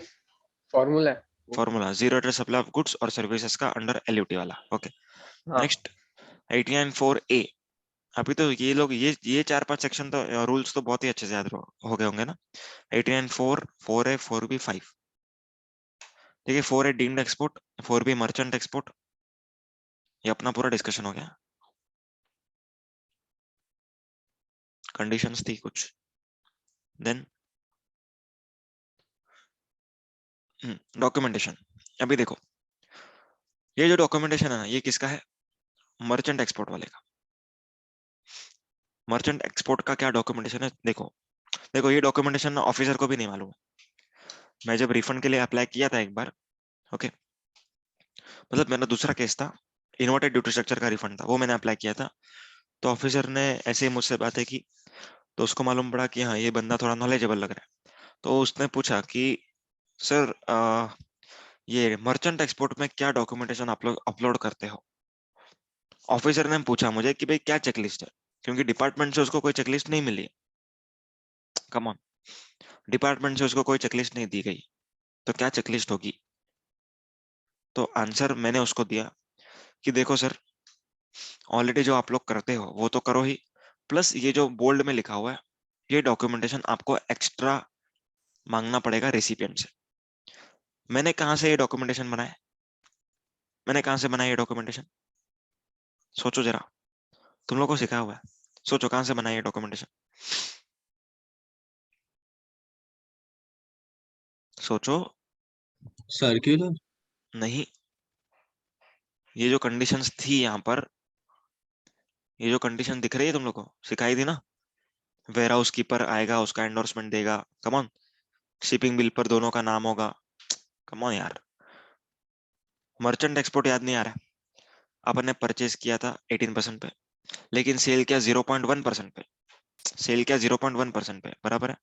फॉर्मूला है। Formula zero rate supply of goods और सर्विसेज का अंडर एलयूटी वाला, ओके। हाँ। Next 89(4)(a). अभी तो ये लोग ये 4-5 सेक्शन तो रूल्स तो बहुत ही अच्छे से याद हो गए होंगे ना। 89(4), 4A, 4B, 5, ठीक है। 4A deemed export, 4B merchant export. ये अपना पूरा डिस्कशन हो गया। कंडीशंस थी कुछ। Then documentation. अभी देखो ये जो डॉक्यूमेंटेशन है ना, ये किसका है? मर्चेंट एक्सपोर्ट वाले का। मर्चेंट एक्सपोर्ट का क्या डॉक्यूमेंटेशन है? देखो देखो ये डॉक्यूमेंटेशन ना ऑफिसर को भी नहीं मालूम है। मैं जब रिफंड के लिए अप्लाई किया था एक बार, ओके, मतलब मेरा दूसरा केस था, इन्वर्टेड ड्यूटी स्ट्रक्चर का रिफंड था, वो मैंने अप्लाई किया था। तो ऑफिसर ने ऐसे ही मुझसे बातें की, तो उसको मालूम पड़ा कि हाँ ये बंदा थोड़ा नॉलेजेबल लग रहा है। तो उसने पूछा कि सर ये मर्चेंट एक्सपोर्ट में क्या डॉक्यूमेंटेशन आप लोग अपलोड करते हो? ऑफिसर ने पूछा मुझे कि भाई क्या चेकलिस्ट है, क्योंकि डिपार्टमेंट से उसको कोई चेकलिस्ट नहीं मिली। कम ऑन, डिपार्टमेंट से उसको कोई चेकलिस्ट नहीं दी गई, तो क्या चेकलिस्ट होगी? तो आंसर मैंने उसको दिया कि देखो सर, ऑलरेडी जो आप लोग करते हो वो तो करो ही, प्लस ये जो बोल्ड में लिखा हुआ है ये डॉक्यूमेंटेशन आपको एक्स्ट्रा मांगना पड़ेगा रेसिपिएंट से। मैंने कहां से ये डॉक्यूमेंटेशन बनाया? मैंने कहां से बनाया ये डॉक्यूमेंटेशन? सोचो जरा, तुम लोग को सिखाया हुआ है, सोचो कहां से बनाया ये डॉक्यूमेंटेशन? सोचो। सर्क्यूलर। नहीं, ये जो कंडीशंस थी यहाँ पर, ये जो कंडीशन दिख रही है तुम लोग को, सिखाई थी ना। वेयर हाउस कीपर आएगा, उसका एंडोर्समेंट देगा, कम ऑन। शिपिंग बिल पर दोनों का नाम होगा, कम ऑन यार। मर्चेंट एक्सपोर्ट याद नहीं आ रहा है? अपन ने परचेज किया था 18% पे, लेकिन सेल किया 0.1% पे। सेल किया 0.1% पे, बराबर है।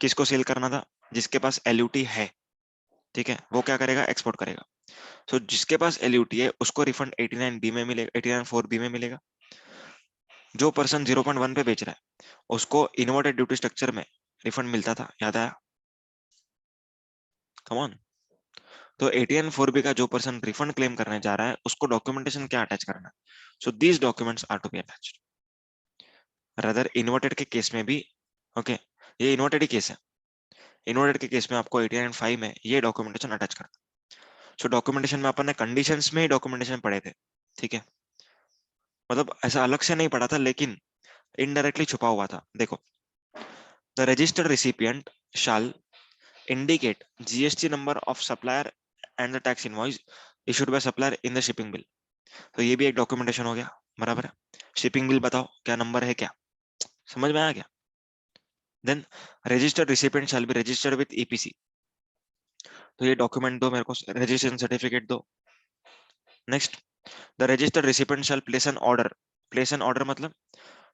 किसको सेल करना था? जिसके पास एलयूटी है, ठीक है, वो क्या करेगा? एक्सपोर्ट करेगा। सो जिसके पास एलयूटी है उसको रिफंड 89B में मिलेगा, 89(4)(B में मिलेगा। जो पर्सन 0.1 पे बेच रहा है उसको इन्वर्टेड ड्यूटी स्ट्रक्चर में रिफंड मिलता था, याद आया? Come on. तो 89(4)(B का जो पर्सन रिफंड क्लेम करने जा रहा है उसको डॉक्यूमेंटेशन क्या अटैच करना है? So these documents are to be attached. Rather inverted के केस में भी, ओके, ये इन्वर्टेड ही केस है। इन्वर्टेड के केस में आपको 89(5) में ये डॉक्यूमेंटेशन अटैच करना है। सो डॉक्यूमेंटेशन में अपन ने कंडीशंस में ही डॉक्यूमेंटेशन पढ़े थे, ठीक है, मतलब ऐसा अलग से नहीं पढ़ा था, लेकिन इनडायरेक्टली छुपा हुआ था। देखो, the registered recipient shall indicate GST number of supplier and the tax invoice issued by supplier in the shipping bill। तो ये भी एक डॉक्यूमेंटेशन हो गया, बराबर है। शिपिंग बिल बताओ क्या नंबर है, क्या समझ में आया क्या? Then registered recipient shall be registered with EPC, तो ये डॉक्यूमेंट दो मेरे को, रजिस्ट्रेशन सर्टिफिकेट दो। Next, the registered recipient shall place an order, place an order मतलब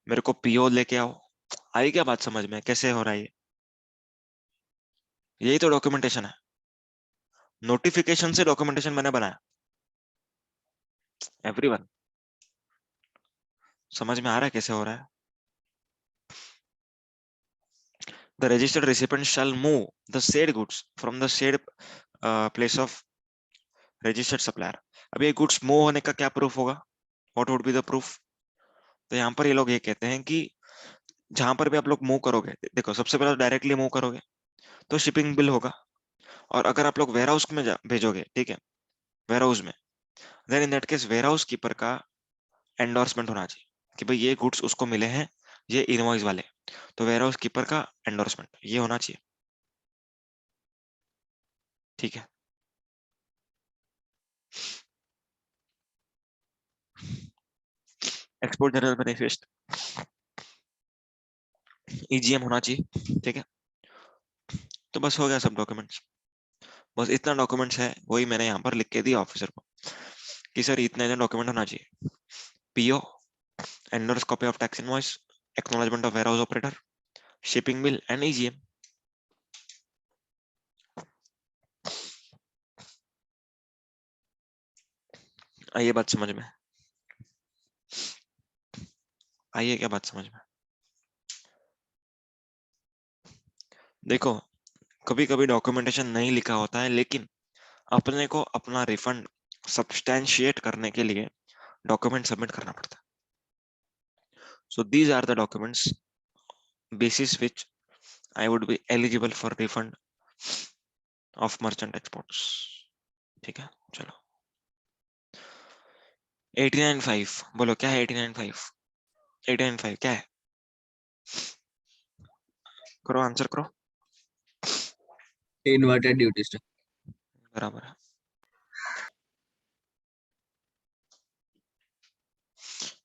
मेरे को पीओ लेके आओ। आई क्या बात समझ में, कैसे हो रहा है ये? यही तो डॉक्यूमेंटेशन है, नोटिफिकेशन से डॉक्यूमेंटेशन मैंने बनाया। एवरीवन समझ में आ रहा है कैसे हो रहा है? The registered recipient shall move the said goods from the said place of registered supplier. अब ये गुड्स मूव होने का क्या प्रूफ होगा? What would be the proof? तो यहाँ पर ये लोग ये कहते हैं कि जहां पर भी आप लोग मूव करोगे, देखो सबसे पहले डायरेक्टली मूव करोगे तो शिपिंग बिल होगा, और अगर आप लोग वेयर हाउस में भेजोगे, ठीक है, वेयर हाउस में, then in that case warehouse keeper का एंडोर्समेंट होना चाहिए कि भाई ये गुड्स उसको मिले हैं, ये इनवॉइस वाले, तो वेयर हाउस कीपर का एंडोर्समेंट ये होना चाहिए, ठीक है। एक्सपोर्ट जनरल मैनिफेस्ट, ईजीएम होना चाहिए, ठीक है। तो बस हो गया सब डॉक्यूमेंट्स, बस इतना डॉक्यूमेंट्स है, वही मैंने यहाँ पर लिख के दिया ऑफिसर को कि सर इतना इतना डॉक्यूमेंट होना चाहिए, PO, endorse copy of tax invoice, acknowledgement of warehouse operator, shipping bill and EGM. आइए बात समझ में, आइए क्या बात समझ में? देखो कभी कभी डॉक्यूमेंटेशन नहीं लिखा होता है, लेकिन अपने को अपना रिफंड सब्सटैंशिएट करने के लिए डॉक्यूमेंट सबमिट करना पड़ता है। So these are the documents basis which I would be eligible for refund of merchant exports, ठीक है। चलो 89.5 बोलो, क्या है 89.5? 89.5 क्या है? करो आंसर करो। Inverted duty step. बराबर है।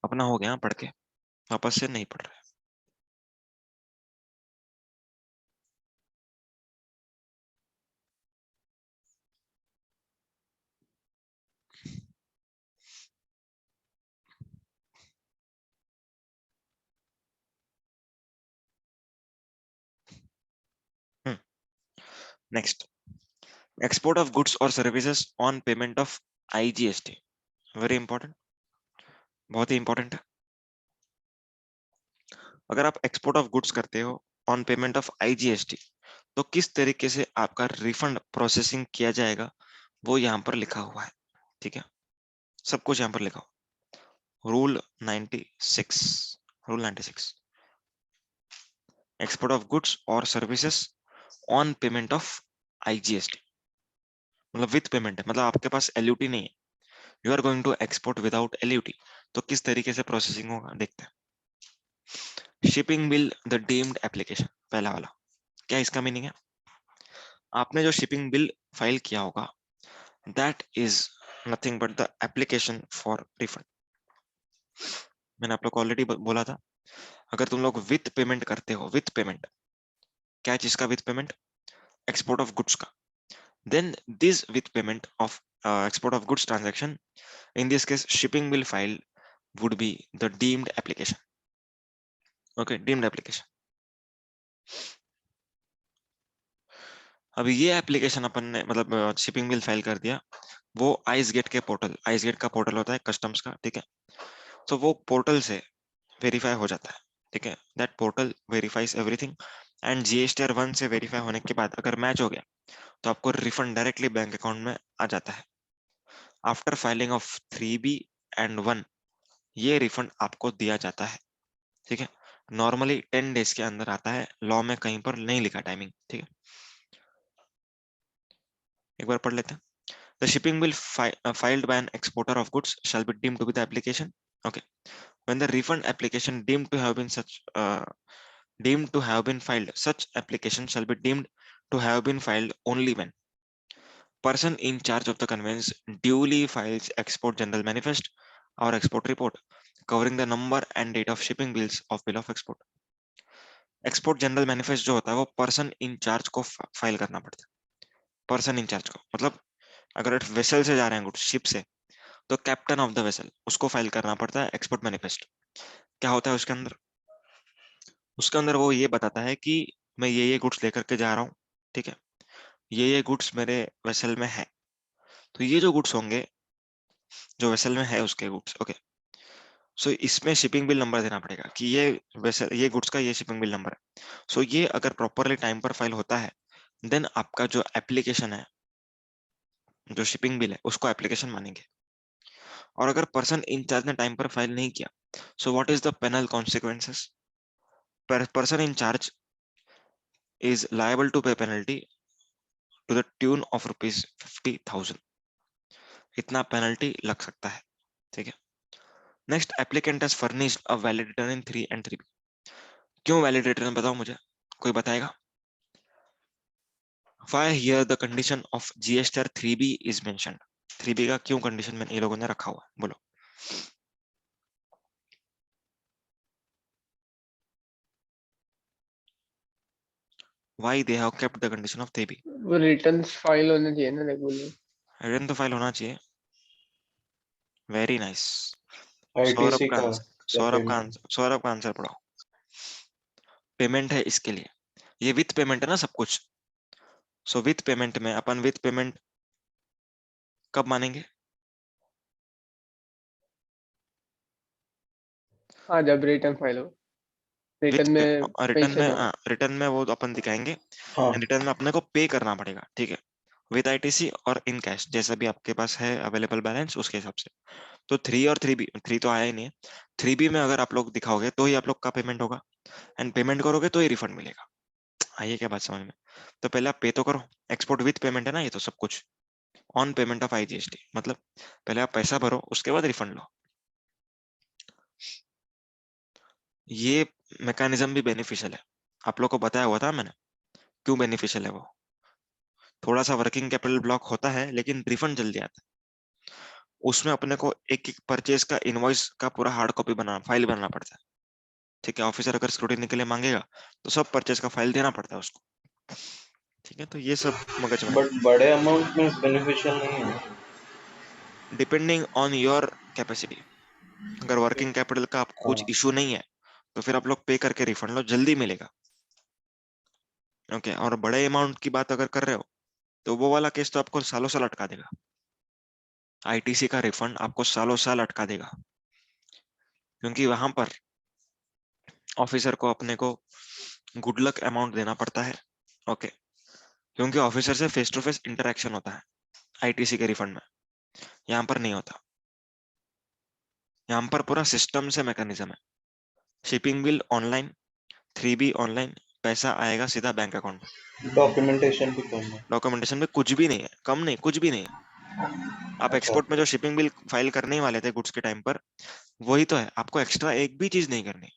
अपना हो गया पढ़ के, वापस से नहीं पढ़ रहे। नेक्स्ट, एक्सपोर्ट ऑफ गुड्स और services on payment of IGST, very important, बहुत ही इंपॉर्टेंट है। अगर आप एक्सपोर्ट ऑफ गुड्स करते हो ऑन पेमेंट ऑफ आईजीएसटी, तो किस तरीके से आपका रिफंड प्रोसेसिंग किया जाएगा वो यहाँ पर लिखा हुआ है, ठीक है, सब कुछ यहाँ पर लिखा हुआ। Rule 96, rule 96, export of goods और services on payment of IGST, मतलब विथ पेमेंट है, मतलब आपके पास एलयूटी नहीं है, you are going to export without LUT, तो किस तरीके से प्रोसेसिंग होगा देखते हैं। Shipping bill the deemed application, पहला वाला क्या इसका मीनिंग है? आपने जो शिपिंग बिल फाइल किया होगा, that is nothing but the application for refund. मैंने आप लोग को ऑलरेडी बोला था, अगर तुम लोग विथ पेमेंट करते हो, विथ पेमेंट, क्या चीज का with payment? Export of goods का, then this with payment of export of goods transaction, in this case shipping bill file would be the deemed application, okay, deemed application। अभी ये application अपन ने मतलब shipping bill file कर दिया, वो ice gate के portal, ice gate का portal होता है कस्टम्स का, ठीक है, तो वो पोर्टल से वेरीफाई हो जाता है, ठीक है, that portal verifies everything, and GSTR 1 से वेरीफाई होने के बाद अगर मैच हो गया तो आपको रिफंड डायरेक्टली बैंक अकाउंट में आ जाता है। After filing of 3B and 1 ये रिफंड आपको दिया जाता है, ठीक है। नॉर्मली 10 डेज के अंदर आता है, लॉ में कहीं पर नहीं लिखा टाइमिंग, ठीक है। एक बार पढ़ लेते हैं। The shipping bill filed by an exporter of goods shall be deemed to be the application. Okay. When the refund application deemed to have been filed, such application shall be deemed to have been filed only when person in charge of the conveyance duly files export general manifest or export report covering the number and date of shipping bills of bill of export. Export general manifest जो होता है वो person in charge को file करना पड़ता है। Person in charge को मतलब अगर वेसल से जा रहे हैं गुड्स शिप से, तो कैप्टन ऑफ द वेसल उसको फाइल करना पड़ता है एक्सपोर्ट मैनिफेस्ट। क्या होता है उसके अंदर? उसके अंदर वो ये बताता है कि मैं ये गुड्स लेकर के जा रहा हूँ, ठीक है, ये गुड्स मेरे वेसल में है। तो ये जो गुड्स होंगे जो वेसल में है उसके गुड्स, ओके, सो इसमें शिपिंग बिल नंबर देना पड़ेगा कि ये वेसल ये गुड्स का ये शिपिंग बिल नंबर है। सो ये अगर प्रॉपरली टाइम पर फाइल होता है देन आपका जो एप्लीकेशन है, जो शिपिंग बिल है, उसको एप्लीकेशन मानेंगे। और अगर पर्सन इंचार्ज ने टाइम पर फाइल नहीं किया, so what is the penal consequences? Person incharge is liable to pay penalty to the tune of ₹50,000। इतना पेनल्टी लग सकता है, ठीक है। Next, applicant has furnished a valid return in 3 and 3B। क्यों वैलिड रिटर्न बताओ मुझे, कोई बताएगा? Why here the condition of GSTR 3B is mentioned? 3B का क्यों कंडीशन में ये लोगों ने रखा हुआ है, बोलो। Why they have kept the condition of 3B? वो रिटर्न्स फाइल होने चाहिए ना रेगुलर। रिटर्न तो फाइल होना चाहिए। Very nice. आईटीसी का क्या पेमेंट? सौरभ का आंसर पढ़ो। पेमेंट है इसके लिए, ये विथ पेमेंट है ना सब कुछ। सो विथ पेमेंट में अपन विथ पेमेंट कब मानेंगे? हाँ, जब रिटर्न फाइल हो, रिटर्न में रिटर्न मेंशन में, हो। रिटर्न में वो अपन दिखाएंगे। हाँ रिटर्न में अपने को पे करना पड़ेगा, ठीक है, विद आईटीसी और इन कैश, जैसा भी आपके पास है अवेलेबल बैलेंस उसके हिसाब से। तो 3 और 3B, 3 तो आया ही नहीं है। 3B में अगर आप लोग दिखाओगे तो ही आप लोग का पेमेंट होगा, एंड पेमेंट करोगे तो ही रिफंड मिलेगा। आइए क्या बात समझ में? तो पहले आप पे तो करो। एक्सपोर्ट विथ पेमेंट है ना ये तो सब कुछ, ऑन पेमेंट ऑफ IGST, मतलब पहले आप पैसा भरो उसके बाद रिफंड लो। ये मैकेनिज्म भी बेनिफिशियल है, आप लोग को बताया हुआ था मैंने क्यों बेनिफिशियल है वो। थोड़ा सा वर्किंग कैपिटल ब्लॉक होता है लेकिन रिफंड जल्दी आता है। उसमें अपने को एक एक परचेज का इनवॉइस का पूरा हार्ड कॉपी बनाना, फाइल बनाना पड़ता है, ठीक है। ऑफिसर अगर स्क्रूटिनी के लिए मांगेगा तो सब परचेज का फाइल देना पड़ता है उसको, ठीक है। तो ये सब मगजमारी, बट बड़े अमाउंट में बेनिफिशियल नहीं है। Depending on your capacity. अगर वर्किंग कैपिटल का आपको कुछ हाँ इशू नहीं है तो फिर आप लोग पे करके रिफंड लो, जल्दी मिलेगा, ओके। और बड़े अमाउंट की बात अगर कर रहे हो तो वो वाला केस तो आपको सालों साल अटका देगा। आईटीसी का रिफंड आपको सालों साल अटका देगा, क्योंकि वहां पर ऑफिसर को अपने को गुड लक अमाउंट देना पड़ता है, ओके, क्योंकि ऑफिसर से फेस टू फेस इंटरेक्शन होता है आईटीसी के रिफंड में, यहाँ पर नहीं होता। यहाँ पर पूरा सिस्टम से मैकेनिज्म है। Shipping bill online, 3B online, पैसा आएगा सीधा बैंक अकाउंट में। डॉक्यूमेंटेशन भी करना। डॉक्यूमेंटेशन में कुछ भी नहीं है, कम नहीं, कुछ भी नहीं है। आप अच्छा एक्सपोर्ट में जो शिपिंग बिल फाइल करने ही वाले थे गुड्स के टाइम पर, वही तो है। आपको एक्स्ट्रा एक भी चीज नहीं करनी,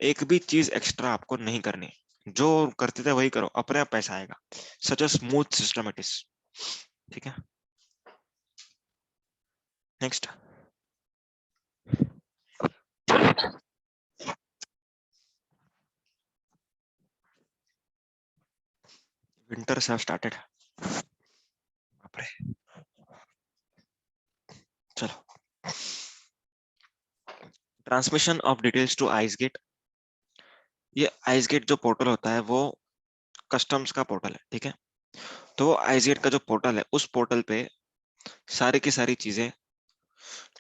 एक भी चीज एक्स्ट्रा आपको नहीं करनी। जो करते थे वही करो, अपने आप पैसा आएगा। Such a smooth system it is, ठीक है। Next, winters have started. बाप रे, चलो। Transmission of details to ice gate. ये आइस गेट जो पोर्टल होता है वो कस्टम्स का पोर्टल है, ठीक है। तो आइस गेट का जो पोर्टल है उस पोर्टल पे सारी की सारी चीजें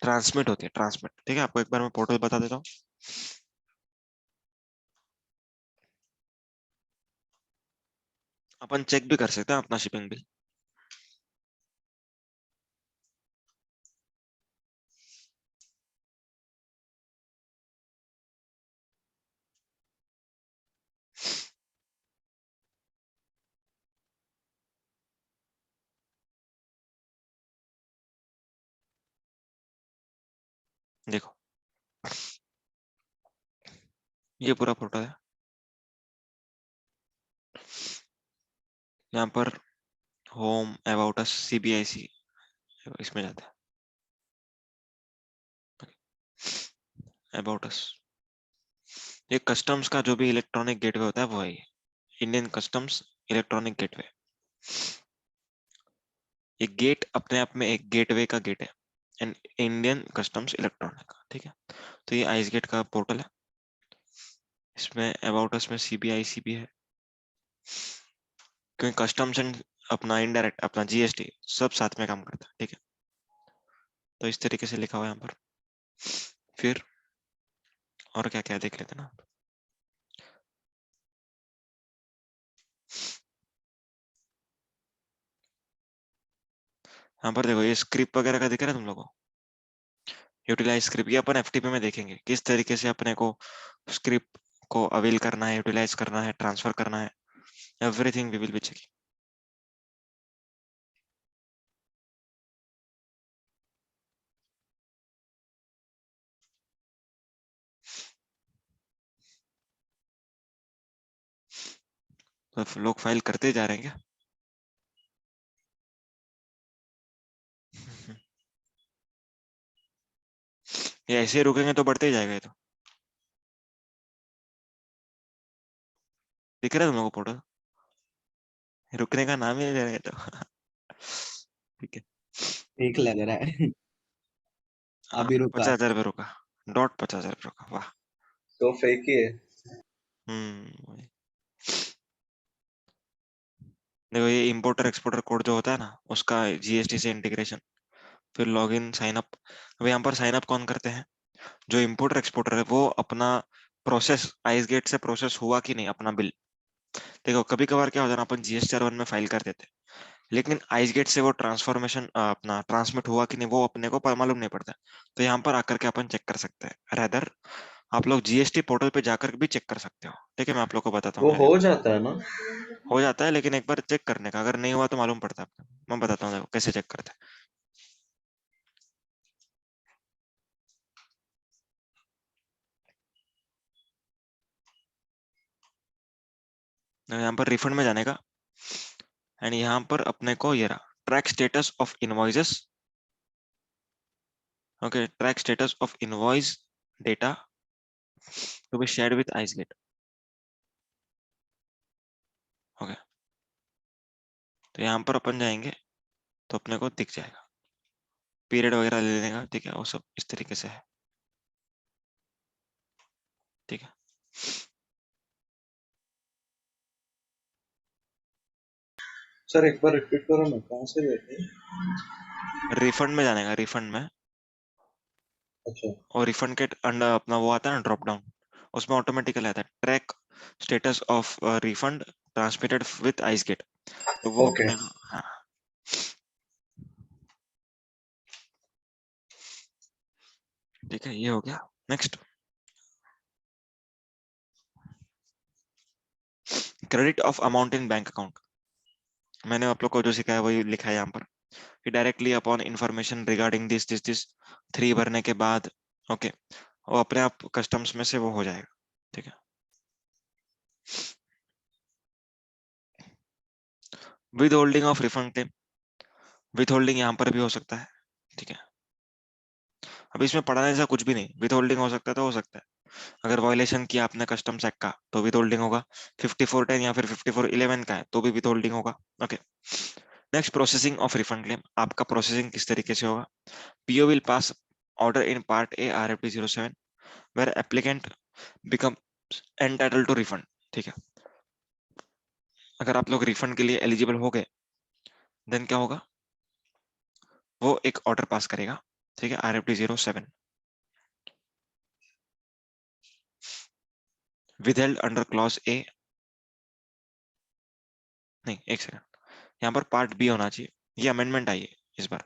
ट्रांसमिट होती है, ट्रांसमिट, ठीक है। आपको एक बार मैं पोर्टल बता देता हूँ। अपन चेक भी कर सकते हैं अपना शिपिंग बिल। देखो ये पूरा पोर्टल है, यहाँ पर होम, अबाउट अस, CBIC, इसमें जाता है अबाउट अस, ये कस्टम्स का जो भी इलेक्ट्रॉनिक गेटवे होता है वो है ये इंडियन कस्टम्स इलेक्ट्रॉनिक गेटवे। ये गेट अपने आप में एक गेटवे का गेट है एंड इंडियन कस्टम्स इलेक्ट्रॉनिक का, ठीक है। तो ये आइस गेट का पोर्टल है, इसमें अबाउट अस में सीबीआईसी भी है, क्योंकि कस्टम्स एंड अपना इनडायरेक्ट अपना जीएसटी सब साथ में काम करता है, ठीक है। तो इस तरीके से लिखा हुआ है यहाँ पर। फिर और क्या क्या देख लेते हैं ना। यहाँ पर देखो ये स्क्रिप्ट वगैरह का दिख रहा है तुम लोगों को, यूटिलाइज स्क्रिप्ट, ये अपन एफटीपी में देखेंगे किस तरीके से अपने को स्क्रिप्ट को अवेल करना है, यूटिलाइज करना है, ट्रांसफर करना है, everything we will be checking. तो लोग फाइल करते जा रहे हैं क्या? ये ऐसे ही रुकेंगे तो बढ़ते ही जाएगा ये तो। दिख रहा है तुम लोगों को पोर्टल? रुकने का नाम ही नहीं ले रहे तो। ठीक है। ठीक लग रहा है। हाँ, अभी रुका। 50,000 पे रुका, डॉट 50,000 पे रुका, वाह। तो फेक ही है। वही। देखो ये इंपोर्टर एक्सपोर्टर कोड जो होता है ना, उसका जीएसटी से इंटीग्रेशन, फिर लॉगिन साइन अप। अब यहाँ पर साइन अप कौन करते हैं? जो इंपोर्टर एक्सपोर्टर है वो अपना प्रोसेस आइस गेट से प्रोसेस हुआ कि नहीं अपना बिल। देखो कभी कभार क्या होता है ना, अपन जीएसटी-R1 में फाइल कर देते हैं, लेकिन आइस गेट से वो ट्रांसफॉर्मेशन अपना ट्रांसमिट हुआ कि नहीं वो अपने को मालूम नहीं पड़ता। तो यहाँ पर आकर के अपन चेक कर सकते हैं। रेदर आप लोग जीएसटी पोर्टल पे जाकर भी चेक कर सकते हो, ठीक है। मैं आप लोग को बताता हूँ वो मेरे। हो जाता है ना। हो जाता है, लेकिन एक बार चेक करने का, अगर नहीं हुआ तो मालूम पड़ता है आपको। मैं बताता हूँ देखो कैसे चेक करते हैं। देखो, यहाँ पर रिफंड में जाने का एंड यहाँ पर अपने को ये रहा track status of invoices. Okay, track status of invoice data to be shared with ICEGATE. Okay, तो यहाँ पर अपन जाएंगे तो अपने को दिख जाएगा पीरियड वगैरह ले लेने का, ठीक है। वो सब इस तरीके से है, ठीक है। सर एक बार रिपीट करो ना, कहाँ से लेते हैं? रिफंड में जाने का, रिफंड में। अच्छा। और रिफंड के अंडर अपना वो आता है ना ड्रॉप डाउन, उसमें ऑटोमेटिकली आता है track status of refund transmitted with ICEGATE. तो वो ओके। अपने को, हाँ, ठीक है, ये हो गया। Next, credit of amount in bank account. मैंने आप लोग को जो सिखाया वही लिखा है यहाँ पर कि directly upon information regarding this 3 भरने के बाद, ओके, वो अपने आप कस्टम्स में से वो हो जाएगा, ठीक है। With holding of refund claim, with holding यहाँ पर भी हो सकता है, ठीक है। अब इसमें पढ़ाने जैसा कुछ भी नहीं, विद होल्डिंग हो सकता है तो हो सकता है। अगर वायलेशन किया आपने कस्टम्स एक्ट का तो विद होल्डिंग होगा, 5410 या फिर 5411 का है तो भी विद होल्डिंग होगा, okay. Next, processing of refund claim. आपका प्रोसेसिंग किस तरीके से होगा? PO will pass order in part A RFD 07 where applicant become entitle to refund, ठीक है। अगर आप लोग रिफंड के लिए एलिजिबल हो गए देन क्या होगा, वो एक ऑर्डर पास करेगा, ठीक है, RFD 07 withheld under clause A. नहीं, एक सेकंड, यहाँ पर पार्ट बी होना चाहिए, ये अमेंडमेंट आई है इस बार।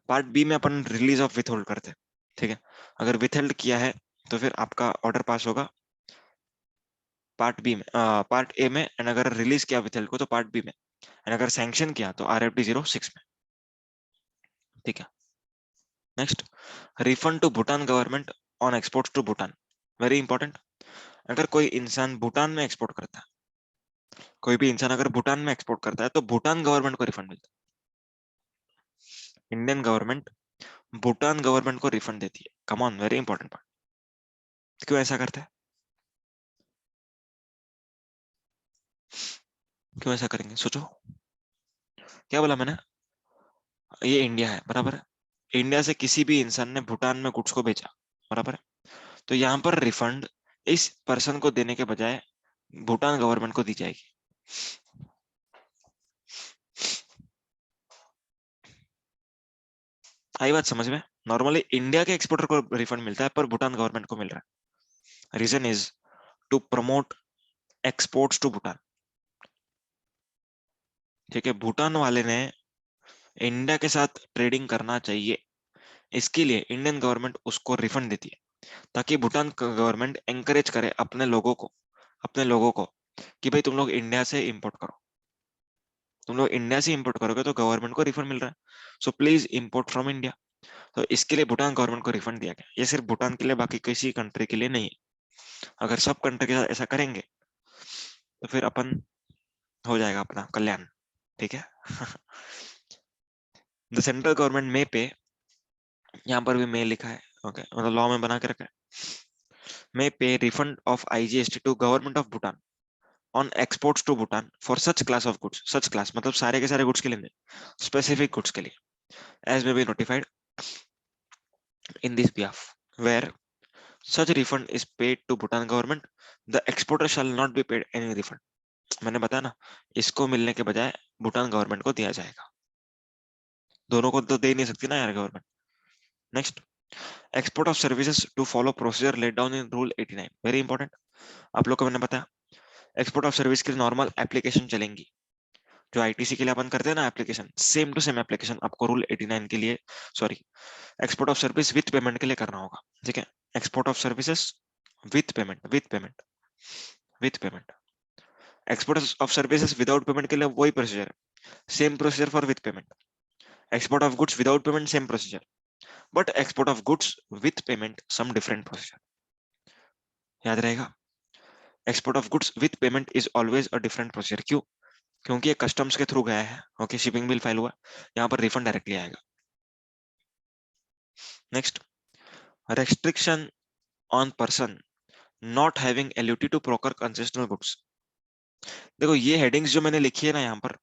पार्ट बी में अपन रिलीज ऑफ विथहोल्ड करते हैं, ठीक है। अगर विथहेल्ड किया है तो फिर आपका ऑर्डर पास होगा पार्ट बी में, पार्ट ए में, एंड अगर रिलीज किया विथहेल्ड को तो पार्ट बी में, एंड अगर सैंक्शन किया तो RFD 06 में, ठीक है। Next, refund to Bhutan government on export to Bhutan, very important. अगर कोई इंसान भूटान में एक्सपोर्ट करता है, कोई भी इंसान अगर भूटान में एक्सपोर्ट करता है तो भूटान गवर्नमेंट को रिफंड मिलता है। इंडियन गवर्नमेंट भूटान गवर्नमेंट को रिफंड देती है, come on, very important part. क्यों ऐसा करता है? क्यों ऐसा करेंगे, सोचो। क्या बोला मैंने, ये इंडिया है, बराबर है। इंडिया से किसी भी इंसान ने भूटान में गुड्स को बेचा, बराबर है। तो यहाँ पर रिफंड इस पर्सन को देने के बजाय भूटान गवर्नमेंट को दी जाएगी। आई बात समझ में। नॉर्मली इंडिया के एक्सपोर्टर को रिफंड मिलता है, पर भूटान गवर्नमेंट को मिल रहा है। Reason is to promote exports to Bhutan. ठीक है, भूटान वाले ने इंडिया के साथ ट्रेडिंग करना चाहिए, इसके लिए इंडियन गवर्नमेंट उसको रिफंड देती है, ताकि भूटान गवर्नमेंट एंकरेज करे अपने लोगों को कि भाई तुम लोग इंडिया से इंपोर्ट करो, तुम लोग इंडिया से इंपोर्ट करोगे तो गवर्नमेंट को रिफंड मिल रहा है, so please import from India. तो इसके लिए भूटान गवर्नमेंट को रिफंड दिया गया। ये सिर्फ भूटान के लिए, बाकी किसी कंट्री के लिए नहीं है। अगर सब कंट्री के साथ ऐसा करेंगे तो फिर अपन हो जाएगा अपना कल्याण। ठीक है। द सेंट्रल गवर्नमेंट में पे, यहाँ पर भी मे लिखा है, ओके, मतलब लॉ में बना के रखा है, may pay refund of IGST to government of Bhutan on exports to Bhutan for such class of goods. Such class मतलब सारे के सारे goods के लिए नहीं, specific goods के लिए, as may be notified in this behalf, where such refund is paid to Bhutan government, the exporter shall not be paid any refund. मैंने बताया ना, इसको मिलने के बजाय भूटान गवर्नमेंट को दिया जाएगा। दोनों को तो दे नहीं सकती ना यार government. Next, export of services to follow procedure laid down in rule 89, very important. आप लोग को मैंने बताया, एक्सपोर्ट ऑफ सर्विस की नॉर्मल एप्लीकेशन चलेंगी, जो आईटीसी के लिए अपन करते हैं ना application, same to same application आपको रूल 89 के लिए, sorry, export of service with payment के लिए करना होगा। ठीक है, export of services with payment, export of services without payment के लिए वही प्रोसीजर है, same procedure for with payment. Export of goods without payment same procedure, but export of goods with payment some different procedure. याद रहेगा, export of goods with payment is always a different procedure. क्यों? क्योंकि ये customs के through गया है, okay, shipping bill file हुआ, यहाँ पर रिफंड डायरेक्टली आएगा। Next, restriction on person not having LUT to procure concessional goods. देखो ये हेडिंग्स जो मैंने लिखी है ना यहाँ पर,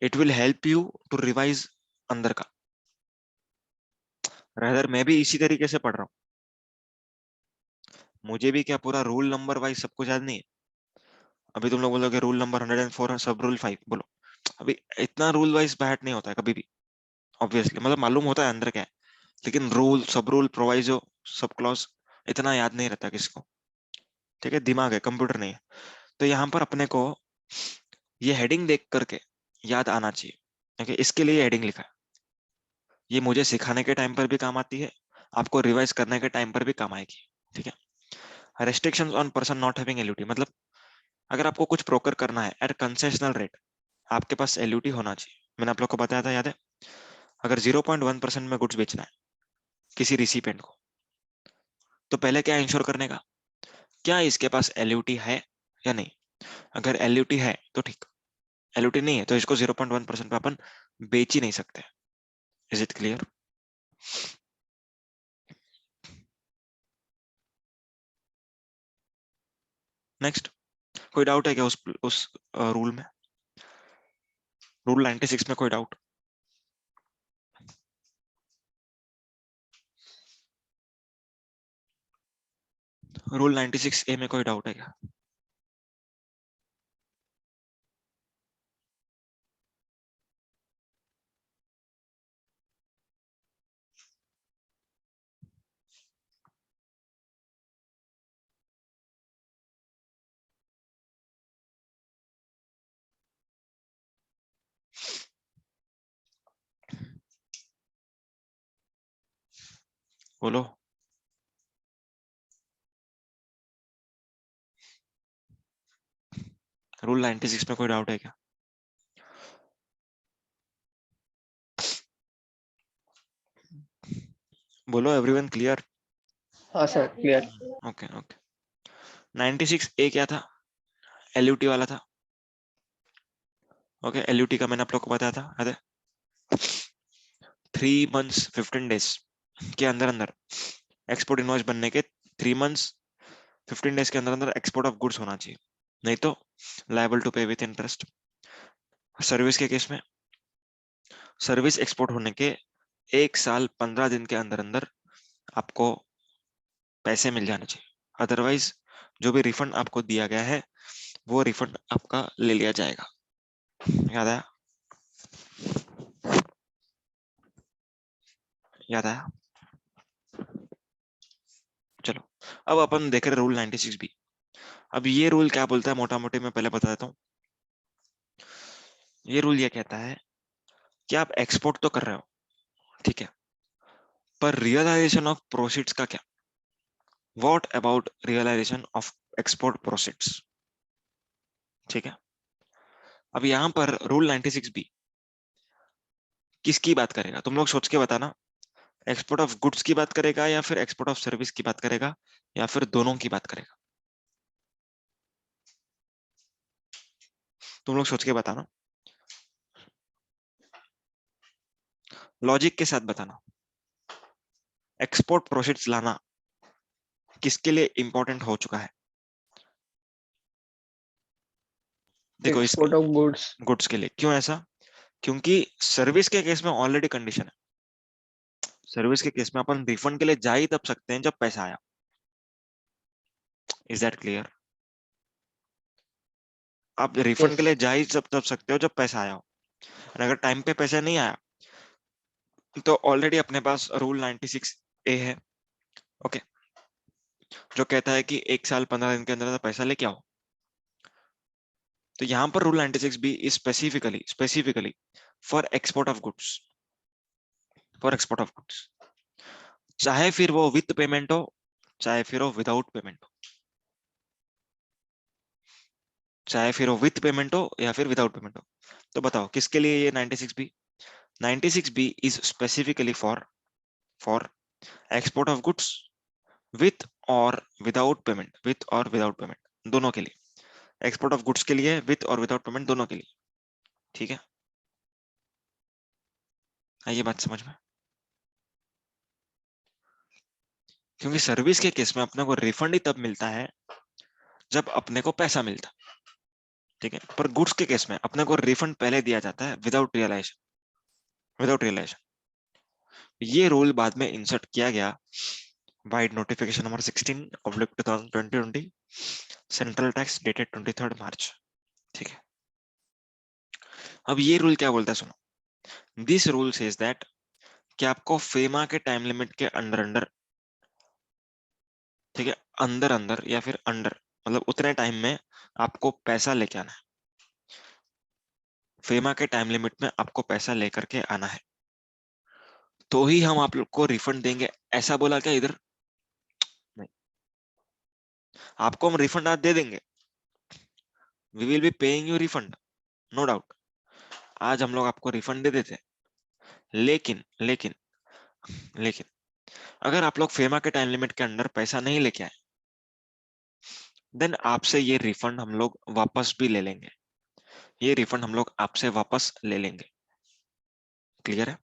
it will help you to revise अंदर का। रेदर मैं भी इसी तरीके से पढ़ रहा हूँ, मुझे भी क्या पूरा रूल नंबर वाइज सब कुछ याद नहीं है। अभी तुम लोग बोलोगे रूल नंबर 104 सब रूल 5 बोलो, अभी इतना रूल वाइज बैट नहीं होता है कभी भी, ऑब्वियसली, मतलब मालूम होता है अंदर क्या है, लेकिन रूल, सब रूल, प्रोवाइजो, सब क्लॉज इतना याद नहीं रहता किसको। ठीक है, दिमाग है, कंप्यूटर नहीं है। तो यहाँ पर अपने को ये हेडिंग देख करके याद आना चाहिए। ओके, इसके लिए हेडिंग लिखा है, ये मुझे सिखाने के टाइम पर भी काम आती है, आपको रिवाइज करने के टाइम पर भी काम आएगी। ठीक है, restrictions on person not having LUT, मतलब अगर आपको कुछ ब्रोकर करना है एट कंसेशनल रेट, आपके पास एलयूटी होना चाहिए। मैंने आप लोग को बताया था, याद है? अगर 0.1% में गुड्स बेचना है किसी रिसिपेंट को, तो पहले क्या इंश्योर करने का, क्या इसके पास एलयूटी है या नहीं। अगर एलयूटी है तो ठीक, एलयूटी नहीं है तो इसको 0.1% पे अपन बेच ही नहीं सकते। Is it clear? नेक्स्ट, कोई डाउट है क्या उस रूल में, रूल 96 में कोई डाउट? रूल 96A में कोई डाउट है क्या? बोलो। रूल 96 में कोई डाउट है क्या? बोलो, एवरीवन क्लियर? हाँ sir, clear. Okay okay. 96A क्या था? एलयूटी वाला था। ओके, एलयूटी का मैंने आप लोग को बताया था, याद है? 3 months 15 days के अंदर अंदर एक्सपोर्ट इनवॉइस बनने के 3 months 15 days के अंदर अंदर एक्सपोर्ट ऑफ गुड्स होना चाहिए, नहीं तो लायबल टू पे विथ इंटरेस्ट। सर्विस के केस में सर्विस एक्सपोर्ट होने के 1 साल 15 दिन के अंदर अंदर आपको पैसे मिल जाने चाहिए, अदरवाइज जो भी रिफंड आपको दिया गया है वो रिफंड आपका ले लिया जाएगा। याद आया? याद आया? चलो अब अपन देख रहे रूल 96 बी। अब ये रूल क्या बोलता है मोटा मोटी मैं पहले बता देता हूँ। ये रूल ये कहता है कि आप एक्सपोर्ट तो कर रहे हो, ठीक है, पर रियलाइजेशन ऑफ प्रोसीड्स का क्या? What about realisation of export proceeds? ठीक है, अब यहां पर रूल 96 बी किसकी बात करेगा? तुम लोग सोच के बताना। एक्सपोर्ट ऑफ गुड्स की बात करेगा या फिर एक्सपोर्ट ऑफ सर्विस की बात करेगा या फिर दोनों की बात करेगा? तुम लोग सोच के बताना, लॉजिक के साथ बताना। एक्सपोर्ट प्रोसीड्स लाना किसके लिए इंपॉर्टेंट हो चुका है? देखो इस एक्सपोर्ट ऑफ गुड्स। गुड्स के लिए क्यों ऐसा? क्योंकि सर्विस के केस में ऑलरेडी कंडीशन है। सर्विस के केस में अपन रिफंड के लिए जा ही तब सकते हैं जब पैसा आया। Is that clear? आप रिफंड के लिए जा ही तब सकते हो जब पैसा आया हो, और अगर टाइम पे पैसा नहीं आया तो ऑलरेडी अपने पास रूल 96 ए है, ओके, जो कहता है कि 1 साल 15 दिन के अंदर पैसा लेके आओ। तो यहां पर rule 96 B is specifically for export of goods, for export of goods, चाहे फिर वो विथ पेमेंट हो चाहे फिर वो विदाउट पेमेंट हो, चाहे फिर वो विथ पेमेंट हो या फिर विदाउट पेमेंट हो। तो बताओ किसके लिए ये 96 B? 96 B is specifically for export of goods with और विदाउट पेमेंट, विथ और विदाउट पेमेंट दोनों के लिए। एक्सपोर्ट ऑफ गुड्स के लिए विथ और विदाउट पेमेंट दोनों के लिए, ठीक है? आइए बात समझ में। क्योंकि सर्विस के केस में अपने को रिफंड ही तब मिलता है जब अपने को पैसा मिलता, ठीक है, पर गुड्स के केस में अपने को रिफंड पहले दिया जाता है विदाउट रियलाइजेशन, विदाउट रियलाइजेशन। ये रूल बाद में इंसर्ट किया गया by notification number 16/2020 central tax dated 23 मार्च, ठीक है? अब ये रूल क्या बोलता है सुनो। दिस रूल सेज दैट कि आपको फेमा के टाइम लिमिट के अंदर अंदर, ठीक है, अंदर अंदर या फिर अंडर, मतलब उतने टाइम में आपको पैसा लेके आना है। फेमा के टाइम लिमिट में आपको पैसा लेकर के आना है, तो ही हम आप लोग को रिफंड देंगे। ऐसा बोला क्या इधर? नहीं, आपको हम रिफंड आज दे देंगे, we will be paying you refund, no doubt. आज हम लोग आपको रिफंड दे देते हैं, लेकिन लेकिन लेकिन अगर आप लोग फेमा के टाइम लिमिट के अंदर पैसा नहीं लेके आए, देन आपसे ये रिफंड हम लोग वापस भी ले लेंगे। ये रिफंड हम लोग आपसे वापस ले लेंगे। क्लियर है?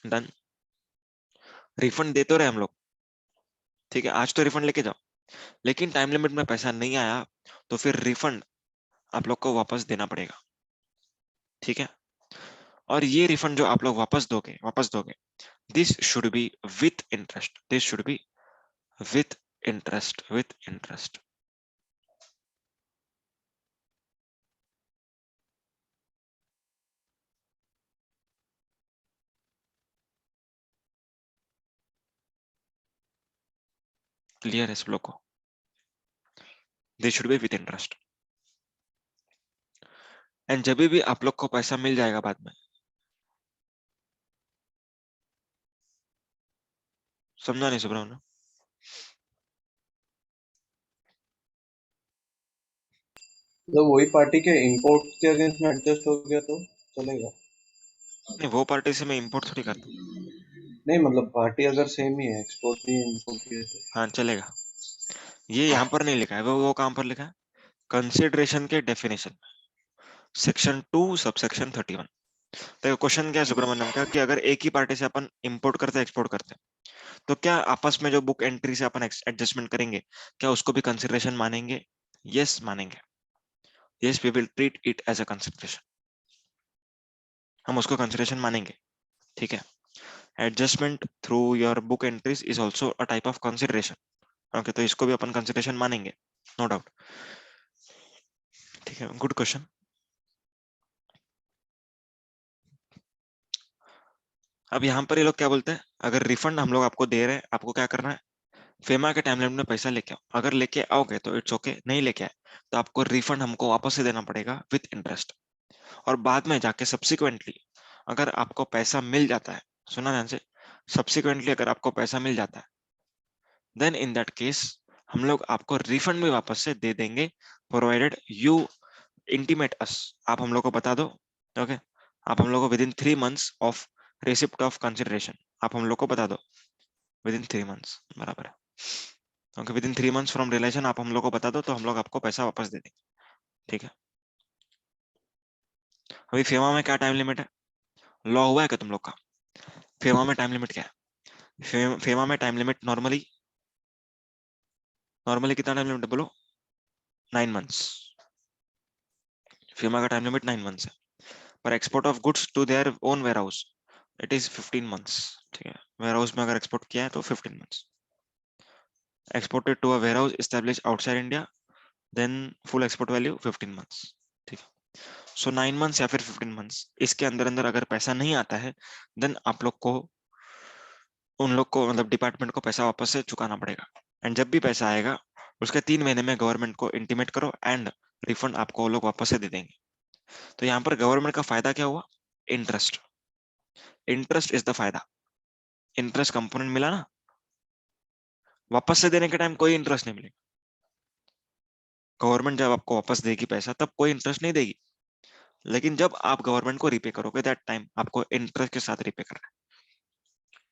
डन। रिफंड दे तो रहे हम लोग, ठीक है, आज तो रिफंड लेके जाओ, लेकिन टाइम लिमिट में पैसा नहीं आया तो फिर रिफंड आप लोग को वापस देना पड़ेगा, ठीक है? और ये रिफंड जो आप लोग वापस दोगे, this should be with interest, this should be with interest, with interest. Clear है सब लोग को? This should be with interest. And जब भी आप लोग को पैसा मिल जाएगा बाद में, समझा नहीं सुब्रमण्यम? मतलब वही पार्टी के इंपोर्ट के अगेंस्ट में एडजस्ट हो गया तो चलेगा? नहीं, वो पार्टी से मैं इंपोर्ट थोड़ी करता हूँ। नहीं मतलब पार्टी अगर सेम ही है, एक्सपोर्ट भी इंपोर्ट भी है तो हाँ चलेगा। ये यहाँ पर नहीं लिखा है, वो कहाँ पर लिखा है? कंसिडरेशन के डेफिनेशन, सेक्शन 2 सबसेक्शन 31। तो क्वेश्चन क्या है सुब्रमण्यम का कि अगर एक ही पार्टी से अपन इंपोर्ट करते एक्सपोर्ट करते, तो क्या आपस में जो बुक एंट्री से अपन एडजस्टमेंट करेंगे, क्या उसको भी कंसिडरेशन मानेंगे? यस मानेंगे। Yes, we will treat it as a consideration. हम उसको कंसिडरेशन मानेंगे, ठीक है। Adjustment through your book entries is also a type of consideration. Okay, तो इसको भी अपन कंसिडरेशन मानेंगे, नो डाउट। ठीक है, गुड क्वेश्चन। अब यहाँ पर ये लोग क्या बोलते हैं, अगर रिफंड हम लोग आपको दे रहे हैं, आपको क्या करना है, फेमा के टाइम लिमिट में पैसा लेके आओ। अगर लेके आओगे तो इट्स ओके, नहीं लेके आए तो आपको रिफंड हमको वापस से देना पड़ेगा विथ इंटरेस्ट। और बाद में जाके सब्सिक्वेंटली अगर आपको पैसा मिल जाता है, सुना ध्यान से, सब्सिक्वेंटली अगर आपको पैसा मिल जाता है, देन इन दैट केस हम लोग आपको रिफंड भी वापस से दे देंगे, प्रोवाइडेड यू इंटीमेट अस, आप हम लोग को बता दो। ओके, आप हम लोग को with in 3 months of receipt of consideration आप हम लोग को बता दो, विद इन 3 months, बराबर है। Okay, with in 3 months from relation आप हम लोग को बता दो, तो हम लोग आपको पैसा वापस दे देंगे, ठीक है। अभी फेमा में क्या टाइम लिमिट है, लॉ हुआ है क्या तुम लोग का? फेमा में टाइम लिमिट क्या है? फेमा में टाइम लिमिट नॉर्मली नॉर्मली कितना टाइम लिमिट है बोलो? 9 months। फेमा का टाइम लिमिट 9 months है, पर export of goods to their own warehouse it is इज 15 months, ठीक है। वेयर हाउस में अगर एक्सपोर्ट किया है तो 15 months। Exported to a warehouse establish outside India, then full export value 15 months, ठीक है। सो 9 months या फिर 15 months, इसके अंदर अंदर अगर पैसा नहीं आता है, देन आप लोग को उन लोग को मतलब डिपार्टमेंट को पैसा वापस से चुकाना पड़ेगा। एंड जब भी पैसा आएगा उसके 3 महीने में गवर्नमेंट को इंटीमेट करो एंड रिफंड आपको वो लोग वापस से दे देंगे। तो यहाँ पर गवर्नमेंट का फायदा क्या हुआ? इंटरेस्ट। इंटरेस्ट इज द फायदा। इंटरेस्ट कंपोनेंट मिला ना, वापस से देने के टाइम कोई इंटरेस्ट नहीं मिलेगा। गवर्नमेंट जब आपको वापस देगी पैसा तब कोई इंटरेस्ट नहीं देगी, लेकिन जब आप गवर्नमेंट को रिपे करोगे दैट टाइम आपको इंटरेस्ट के साथ रिपे करना है,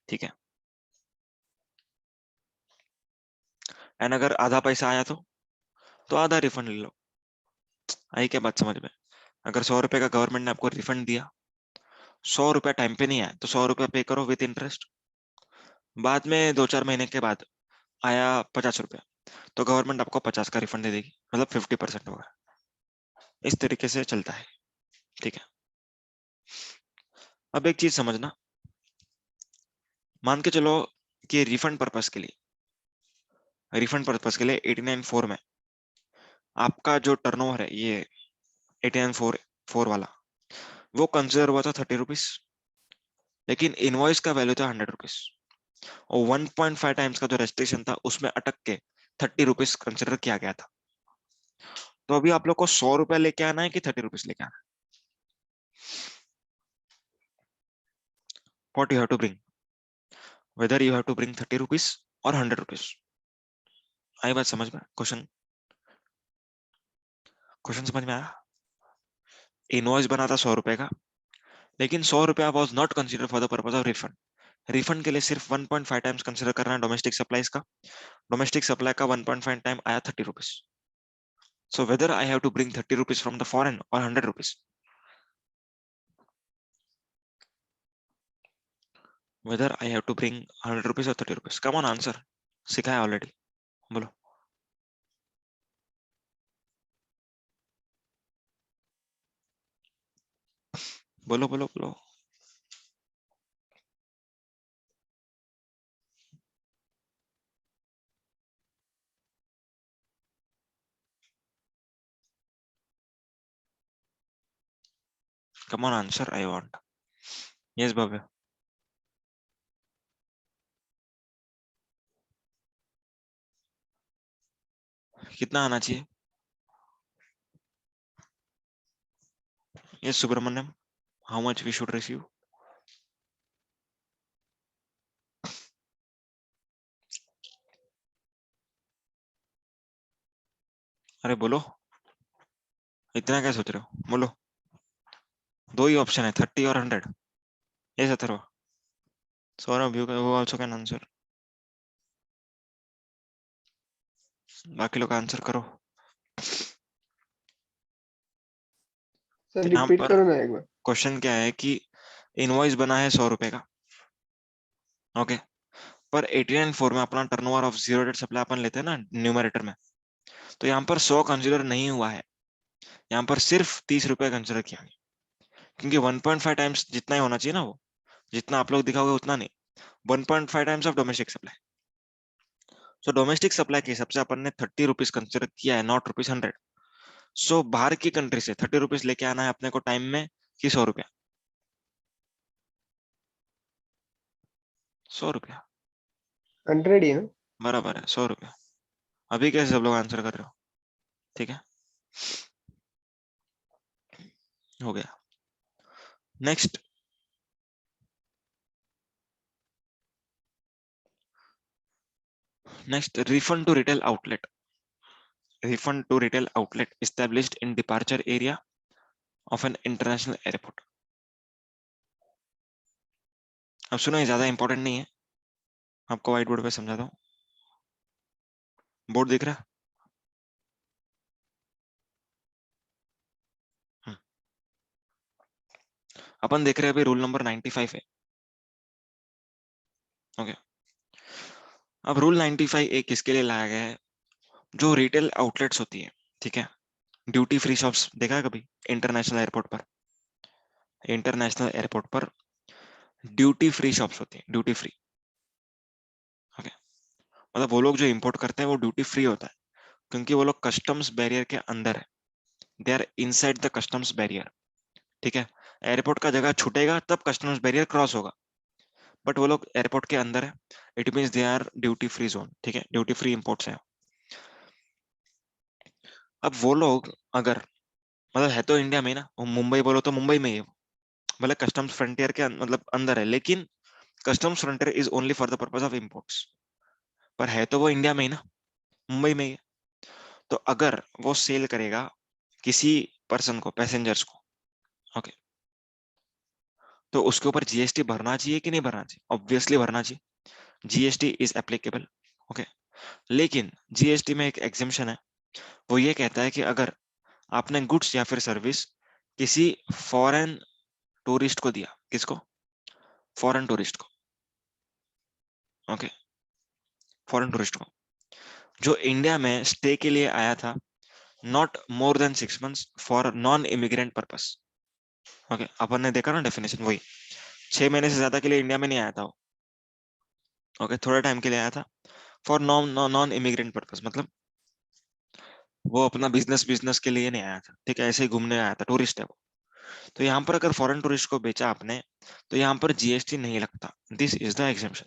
ठीक है। एंड अगर आधा पैसा आया तो आधा रिफंड ले लो। आई क्या बात समझ में? अगर 100 रुपए का गवर्नमेंट ने आपको रिफंड दिया, 100 रुपया टाइम पे नहीं आया तो 100 रुपया पे करो विद इंटरेस्ट। बाद में 2-4 महीने के बाद आया 50 रुपया, तो गवर्नमेंट आपको 50 का रिफंड दे देगी, मतलब 50% होगा। इस तरीके से चलता है, ठीक है। अब एक चीज समझना, मान के चलो कि रिफंड पर्पस के लिए 89(4) में आपका जो टर्नओवर है, ये 89(4) वाला, वो कंसिडर हुआ था 30 रुपीज, लेकिन इनवॉइस का वैल्यू था 100 रुपीज, और 1.5 टाइम्स का जो रेस्ट्रिक्शन था उसमें अटक के 30 रुपीज कंसिडर किया गया था। तो अभी आप लोग को 100 रुपया लेके आना है कि 30 रुपीज लेके आना है? What you have to bring, whether you have to bring 30 rupees और 100 रुपीज। आई बात समझ में? क्वेश्चन क्वेश्चन समझ में आया? इनवॉइस बना था 100 रुपए का, लेकिन 100 रुपया was not consider for the purpose of refund. Refund के लिए सिर्फ 1.5 टाइम्स कंसिडर करना है डोमेस्टिक सप्लाईज का। डोमेस्टिक सप्लाई का 1.5 टाइम आया 30 rupees. So whether I have to bring 30 rupees from the foreign और 100 rupees, whether I have to bring 100 rupees और 30 रुपीज। कम ऑन आंसर, सिखाया ऑलरेडी, बोलो। बोलो बोलो बोलो। Come on answer, I want. Yes Bhavya. कितना आना चाहिए? Yes Subramaniam, how much we should receive? अरे बोलो, इतना क्या सोच रहे हो, बोलो। दो ही ऑप्शन है, 30 और 100। Yes Atharva, Saurabh you also can answer. बाकी लोग आंसर करो। सर तो यहाँ रिपीट पर करो ना एक बार। क्वेश्चन क्या है कि इनवॉइस बना है 100 रुपए का, ओके। पर 89.4 में अपना turnover of zero rated supply अपन लेते हैं ना न्यूमरेटर में, तो यहाँ पर 100 कंसिडर नहीं हुआ है, यहाँ पर सिर्फ 30 रुपए कंसिडर किया गया, क्योंकि 1.5 टाइम्स जितना ही होना चाहिए ना, वो जितना आप लोग दिखाओगे उतना नहीं, 1.5 times of domestic supply. So domestic supply के हिसाब से अपन ने 30 रुपीज कंसिडर किया है, नॉट रुपीज 100। सो बाहर की कंट्री से 30 रुपीज लेके आना है अपने को टाइम में कि 100 रुपया, 100 रुपया 100 ही है। बराबर है 100 रुपया। अभी कैसे सब लोग आंसर कर रहे हो? ठीक है, हो गया। Next, refund to retail outlet. Refund to retail outlet established in departure area of an international airport. अब सुनो, ये ज्यादा इंपॉर्टेंट नहीं है, आपको व्हाइट बोर्ड पे समझाता हूँ। बोर्ड दिख रहा है? अपन देख रहे हैं अभी रूल नंबर 95 है। ओके, अब रूल 95 ए किसके लिए लाया गया है? जो रिटेल आउटलेट्स होती है, ठीक है, ड्यूटी फ्री शॉप्स देखा है कभी इंटरनेशनल एयरपोर्ट पर? इंटरनेशनल एयरपोर्ट पर ड्यूटी फ्री शॉप्स होती है, ड्यूटी फ्री। ओके, मतलब वो लोग जो इंपोर्ट करते हैं वो ड्यूटी फ्री होता है, क्योंकि वो लोग कस्टम्स बैरियर के अंदर है, they are inside the customs barrier. ठीक है, एयरपोर्ट का जगह छूटेगा तब कस्टम्स बैरियर क्रॉस होगा, बट वो लोग एयरपोर्ट के अंदर है, it means they are duty free zone. ठीक है, ड्यूटी फ्री इंपोर्ट्स है। अब वो लोग अगर, मतलब है तो इंडिया में ही ना, वो मुंबई बोलो तो मुंबई में ही है वो, भले कस्टम्स फ्रंटियर के मतलब अंदर है, लेकिन customs frontier is only for the purpose of imports, पर है तो वो इंडिया में ही ना, मुंबई में ही है। तो अगर वो सेल करेगा किसी पर्सन को, पैसेंजर्स को, ओके, तो उसके ऊपर जीएसटी भरना चाहिए कि नहीं भरना चाहिए? ऑब्वियसली भरना चाहिए, जीएसटी इज एप्लीकेबल। ओके, लेकिन जीएसटी में एक एग्जेम्पशन है, वो ये कहता है कि अगर आपने गुड्स या फिर सर्विस किसी फॉरेन टूरिस्ट को दिया, किसको? फॉरेन टूरिस्ट को। ओके, फॉरेन टूरिस्ट को जो इंडिया में स्टे के लिए आया था, not more than 6 months for non immigrant purpose. Okay, अपन ने देखा ना डेफिनेशन, वही 6 महीने से ज्यादा के लिए इंडिया में नहीं आया था वो। ओके, थोड़ा टाइम के लिए आया था फॉर नॉन इमिग्रेंट पर्पस, मतलब वो अपना बिजनेस बिजनेस के लिए नहीं आया था, ठीक है, ऐसे ही घूमने आया था, टूरिस्ट है वो। तो यहाँ पर अगर फॉरेन टूरिस्ट को बेचा आपने, तो यहाँ पर जीएसटी नहीं लगता, दिस इज द एग्जेम्पशन।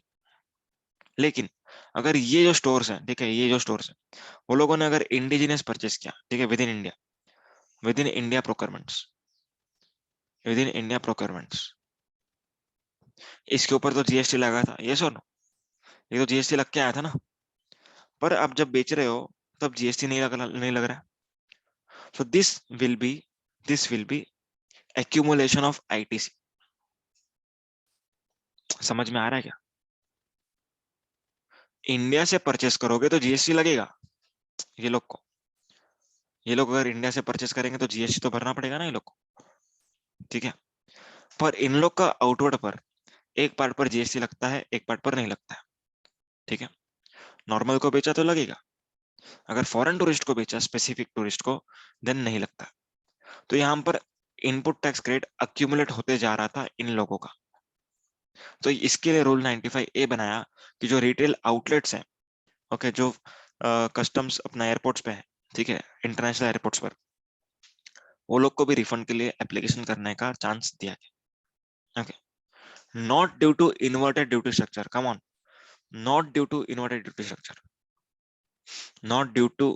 लेकिन अगर ये जो स्टोर्स हैं, ठीक है, ये जो स्टोर्स हैं, वो लोगों ने अगर इंडिजिनियस परचेस किया, ठीक है, with in India procurements, with in India procurements, इसके ऊपर तो जीएसटी लगा था, ये सो नो, ये तो जीएसटी लग के आया था ना, पर अब जब बेच रहे हो तब जीएसटी नहीं लग रहा है। So this will be accumulation of ITC. समझ में आ रहा है क्या? इंडिया से परचेस करोगे तो जीएसटी लगेगा, ये लोग को, ये लोग अगर इंडिया से परचेस करेंगे तो जीएसटी तो भरना पड़ेगा ना ये लोग को, ठीक है, पर इन लोग का आउटवर्ड पर एक पार्ट पर जीएसटी लगता है, एक पार्ट पर नहीं लगता है। ठीक है, नॉर्मल को बेचा तो लगेगा, अगर फॉरेन टूरिस्ट को बेचा, स्पेसिफिक टूरिस्ट को, देन नहीं लगता। तो यहाँ पर इनपुट टैक्स क्रेडिट अक्यूमुलेट होते जा रहा था इन लोगों का। तो इसके लिए रूल 95 ए बनाया कि जो रिटेल आउटलेट्स हैं, ओके, जो कस्टम्स अपना एयरपोर्ट्स पे है, ठीक है, इंटरनेशनल एयरपोर्ट्स पर, वो लोग को भी रिफंड के लिए एप्लीकेशन करने का चांस दिया गया। Okay, not due to inverted duty structure, come on, not due to inverted duty structure, not due to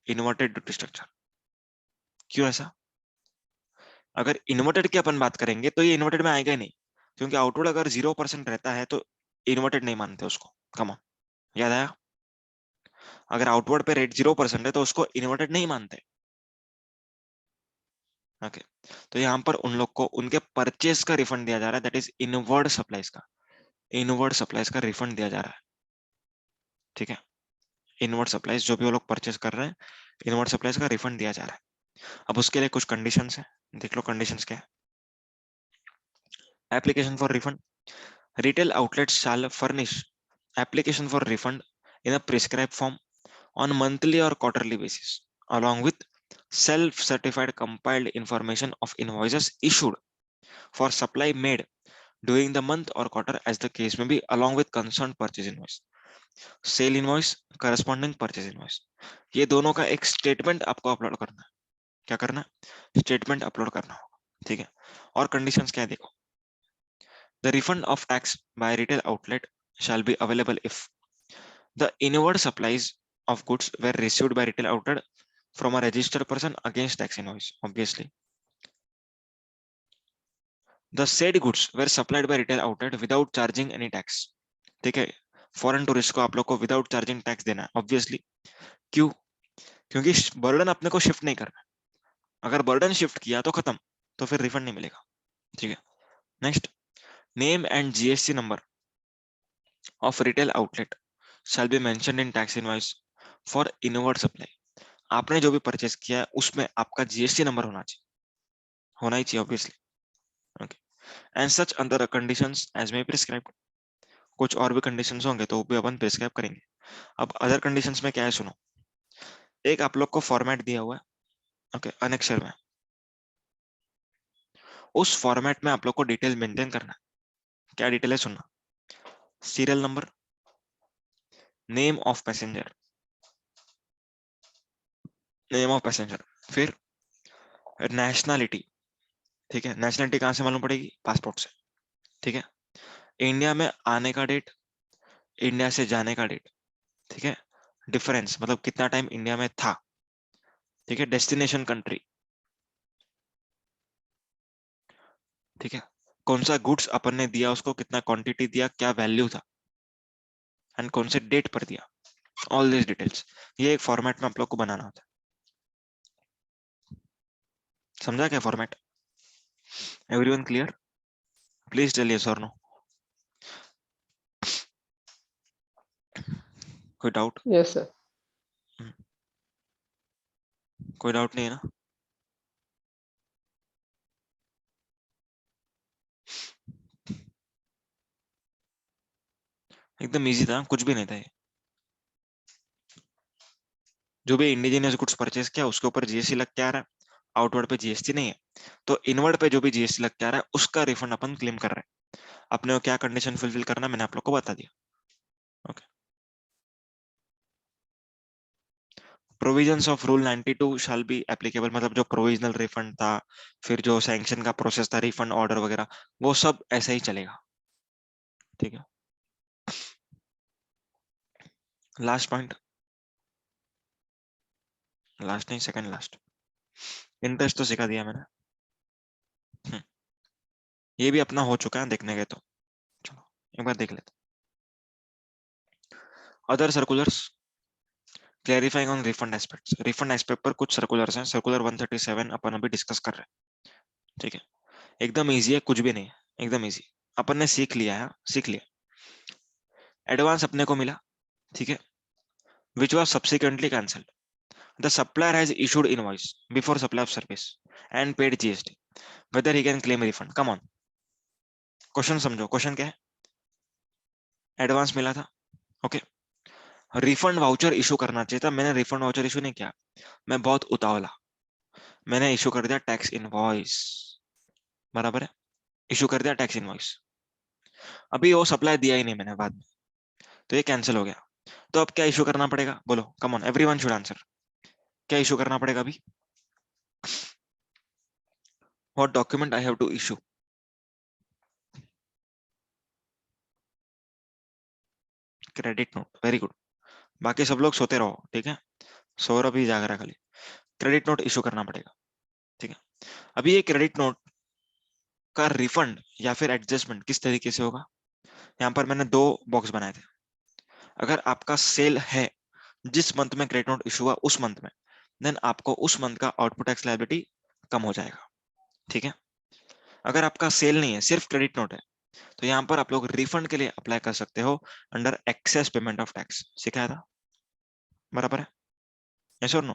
inverted duty structure. क्यों ऐसा? अगर इन्वर्टेड की अपन बात करेंगे तो ये इन्वर्टेड में आएगा ही नहीं, क्योंकि आउटवर्ड अगर 0% रहता है तो इन्वर्टेड नहीं मानते उसको। कम ऑन, याद आया? अगर आउटवर्ड पे रेट 0% है तो उसको इन्वर्टेड नहीं मानते। ओके, तो यहाँ पर उन लोग को उनके परचेस का रिफंड दिया जा रहा है, दैट इज इनवर्ड सप्लाईज का, इनवर्ड सप्लाईज का रिफंड दिया जा रहा है। ठीक है, इनवर्ड सप्लाईज जो भी वो लोग परचेस कर रहे हैं, इनवर्ड सप्लाईज का रिफंड दिया जा रहा है। अब उसके लिए कुछ कंडीशंस है, देख लो कंडीशंस क्या है। Application for refund, retail outlets shell furnish application for refund in a prescribed form on monthly or quarterly basis, along with self-certified compiled information of invoices issued for supply made during the month or quarter as the case may be, along with concerned purchase invoice, sale invoice, corresponding purchase invoice. ये दोनों का एक statement आपको upload करना है। क्या करना है? स्टेटमेंट अपलोड करना होगा, ठीक है। और कंडीशंस क्या है देखो, the refund of tax bye retail outlet shall be available if the inward supplies of goods were received by retail outlet from a registered person against tax invoice. Obviously, the said goods were supplied by retail outlet without charging any tax. ठीक है, foreign tourist को आप लोग को without charging tax देना है obviously. क्यों? क्योंकि बर्डन अपने को शिफ्ट नहीं करना है। अगर बर्डन शिफ्ट किया तो खत्म, तो फिर रिफंड नहीं मिलेगा, ठीक है। Next, name and GST number of retail outlet shall be mentioned in tax invoice for inward supply. आपने जो भी परचेस किया है उसमें आपका जीएसटी नंबर होना ही चाहिए ऑब्वियसली, ओके। एंड सच अंदर कंडीशंस एज मे प्रिस्क्राइब्ड। कुछ और भी कंडीशंस होंगे तो वो भी अपन प्रिस्क्राइब करेंगे। अब अदर कंडीशंस में क्या है सुनो, एक आप लोग को फॉर्मेट दिया हुआ है, ओके, अनेक्सर में। उस फॉर्मेट में आप लोग को डिटेल मेंटेन करना है। क्या डिटेल है सुनना, serial number, name of passenger, फिर नेशनलिटी, ठीक है। नेशनलिटी कहां से मालूम पड़ेगी? पासपोर्ट से, ठीक है। इंडिया में आने का डेट, इंडिया से जाने का डेट, ठीक है। डिफरेंस मतलब कितना टाइम इंडिया में था, ठीक है। डेस्टिनेशन कंट्री, ठीक है। कौन सा गुड्स अपन ने दिया उसको, कितना क्वांटिटी दिया, क्या वैल्यू था, एंड कौन से डेट पर दिया, ऑल दिस डिटेल्स। ये एक फॉर्मेट में आप लोग को बनाना होता है। समझा क्या format? Everyone clear? Please tell yes और नो। कोई डाउट? Yes sir. कोई डाउट नहीं है ना? एकदम इजी था, कुछ भी नहीं था ये। जो भी इंडिजिनियस गुड्स परचेस किया उसके ऊपर जीएसटी लग के आ रहा है, आउटवर्ड पे जीएसटी नहीं है, तो इनवर्ड पे जो भी जीएसटी लग के आ रहा है उसका रिफंड अपन क्लेम कर रहे हैं। अपने को क्या कंडीशन फुलफिल करना मैंने आप लोग को बता दिया, okay. Provisions of rule 92 shall be applicable, मतलब जो प्रोविजनल रिफंड था, फिर जो सैंक्शन का प्रोसेस था, रिफंड ऑर्डर वगैरह, वो सब ऐसा ही चलेगा, ठीक है। लास्ट पॉइंट, लास्ट नहीं सेकंड लास्ट, इंटरेस्ट तो सिखा दिया मैंने। ये भी अपना हो चुका है देखने गए तो, चलो एक बार देख लेते। Other circulars clarifying on refund aspects. Refund aspect पर कुछ सर्कुलर्स हैं, सर्कुलर 137 अपन अभी डिस्कस कर रहे हैं, ठीक है। एकदम इजी है, कुछ भी नहीं है, एकदम इजी। अपन ने सीख लिया है, सीख लिया। एडवांस अपने को मिला, ठीक है, which was subsequently cancelled. The supplier has issued invoice before supply of service and paid GST, weather he can claim refund. Come on, question समझो, क्वेश्चन क्या है? एडवांस मिला था, ओके, रिफंड वाउचर इशू करना चाहिए था, मैंने रिफंड वाउचर इशू नहीं किया, मैं बहुत उतावला, मैंने इशू कर दिया टैक्स इनवॉइस, बराबर है, इशू कर दिया टैक्स इनवॉइस। अभी वो सप्लाई दिया ही नहीं मैंने बाद में, तो ये कैंसिल हो गया। तो अब क्या इशू करना पड़ेगा? बोलो, come on, everyone should answer. क्या इशू करना पड़ेगा अभी? What document I have to issue? Credit note, very good. बाकी सब लोग सोते रहो, ठीक है, सौरभ ही जाग रहा खाली। क्रेडिट नोट इशू करना पड़ेगा, ठीक है। अभी ये क्रेडिट नोट का रिफंड या फिर एडजस्टमेंट किस तरीके से होगा? यहाँ पर मैंने दो बॉक्स बनाए थे। अगर आपका सेल है, जिस मंथ में क्रेडिट नोट इशू हुआ उस मंथ में, देन आपको उस मंथ का आउटपुट टैक्स लायबिलिटी कम हो जाएगा, ठीक है। अगर आपका सेल नहीं है, सिर्फ क्रेडिट नोट है, तो यहाँ पर आप लोग रिफंड के लिए अप्लाई कर सकते हो under access payment of tax. सिखाया था, बराबर है? यस और नो?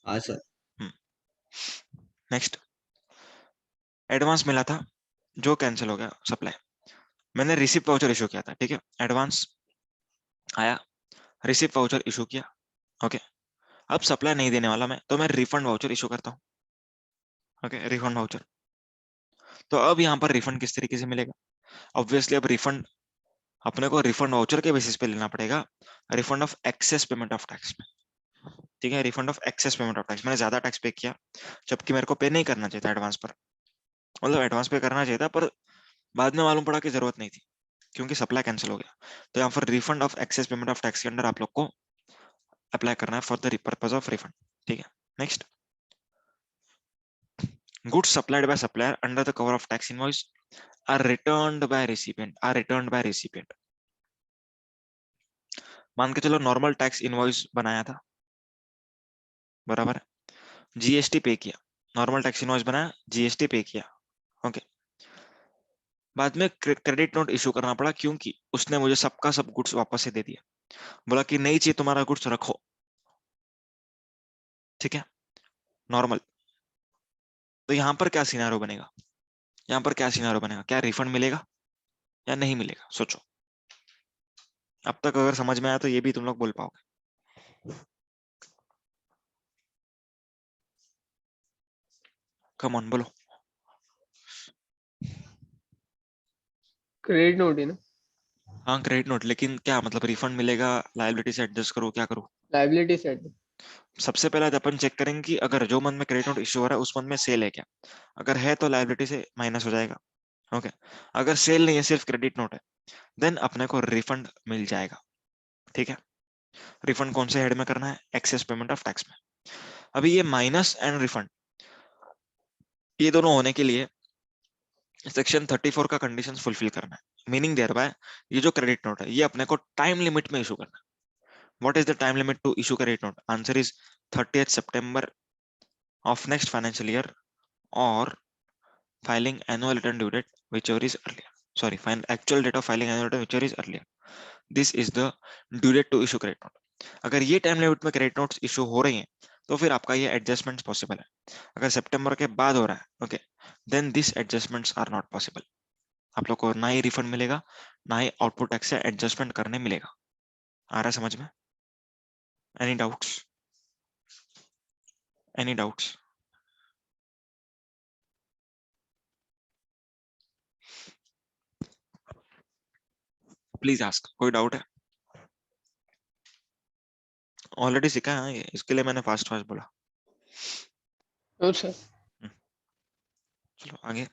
हाँ सर। नेक्स्ट, एडवांस मिला था जो कैंसिल हो गया सप्लाई, मैंने रिसिप्ट वाउचर इशू किया था, ठीक है। एडवांस आया, रिसिप्ट वाउचर इशू किया, ओके। अब सप्लाई नहीं देने वाला मैं, तो मैं रिफंड वाउचर इशू करता हूँ, ओके, रिफंड वाउचर। तो अब यहाँ पर रिफंड किस तरीके से मिलेगा? ऑब्वियसली अब रिफंड अपने को रिफंड वाउचर के बेसिस पे लेना पड़ेगा, refund of excess payment of tax में, ठीक है, refund of excess payment of tax. मैंने ज्यादा टैक्स पे किया जबकि मेरे को पे नहीं करना चाहिए था एडवांस पर, मतलब एडवांस पे करना चाहिए था, पर बाद में मालूम पड़ा कि जरूरत नहीं थी क्योंकि सप्लाई कैंसिल हो गया। तो यहाँ पर refund of excess payment of tax के अंडर आप लोग को अप्लाई करना है for the purpose of refund, ठीक है। Next, goods supplied by supplier under the cover of tax invoice are returned by recipient. मान के चलो नॉर्मल टैक्स इनवॉइस बनाया था, बराबर है, जीएसटी पे किया, नॉर्मल टैक्स इनवॉइस बनाया, जीएसटी पे किया, ओके। बाद में क्रेडिट नोट इशू करना पड़ा क्योंकि उसने मुझे सबका सब गुड्स वापस से दे दिया, बोला कि नहीं चाहिए तुम्हारा गुड्स रखो, ठीक है, नॉर्मल। तो यहाँ पर क्या सिनारियो बनेगा? यहाँ पर क्या सिनारियो बनेगा? क्या रिफंड मिलेगा या नहीं मिलेगा? सोचो। अब तक अगर समझ में आया तो ये भी तुम लोग बोल पाओगे। कम ऑन बोलो। क्रेडिट नोट है ना, हाँ क्रेडिट नोट, लेकिन क्या मतलब रिफंड मिलेगा, लायबिलिटी से एडजस्ट करो, क्या करूँ? Liability set. सबसे पहले तो अपन चेक करेंगे कि अगर जो मंथ में क्रेडिट नोट इशू हो रहा है उस मंथ में सेल है क्या। अगर है तो लायबिलिटी से माइनस हो जाएगा, ओके। अगर सेल नहीं है, सिर्फ क्रेडिट नोट है, देन अपने को रिफंड मिल जाएगा, ठीक है। रिफंड कौन से हेड में करना है? एक्सेस पेमेंट ऑफ टैक्स में। अभी ये माइनस एंड रिफंड, ये दोनों होने के लिए सेक्शन 34 का कंडीशंस फुलफिल करना है, मीनिंग देयर बाय ये जो क्रेडिट नोट है ये अपने को टाइम लिमिट में इशू करना है। What is the time limit to issue credit note? Answer is 30th September of next financial year or filing annual return due date whichever is earlier. Sorry, find actual date of filing annual return whichever is earlier. This is the due date to issue credit note. अगर ये time limit में credit notes issue हो रही हैं तो फिर आपका ये एडजस्टमेंट्स पॉसिबल है। अगर सितंबर के बाद हो रहा है, okay, then this adjustments are not possible. आप लोग को ना ही रिफंड मिलेगा, ना ही आउटपुट टैक्स से एडजस्टमेंट करने मिलेगा। आ रहा है समझ में? Any doubts? Any doubts? Please ask, कोई डाउट है? ऑलरेडी सीखा है ये, इसके लिए मैंने फास्ट फास्ट बोला। No sir. चलो आगे,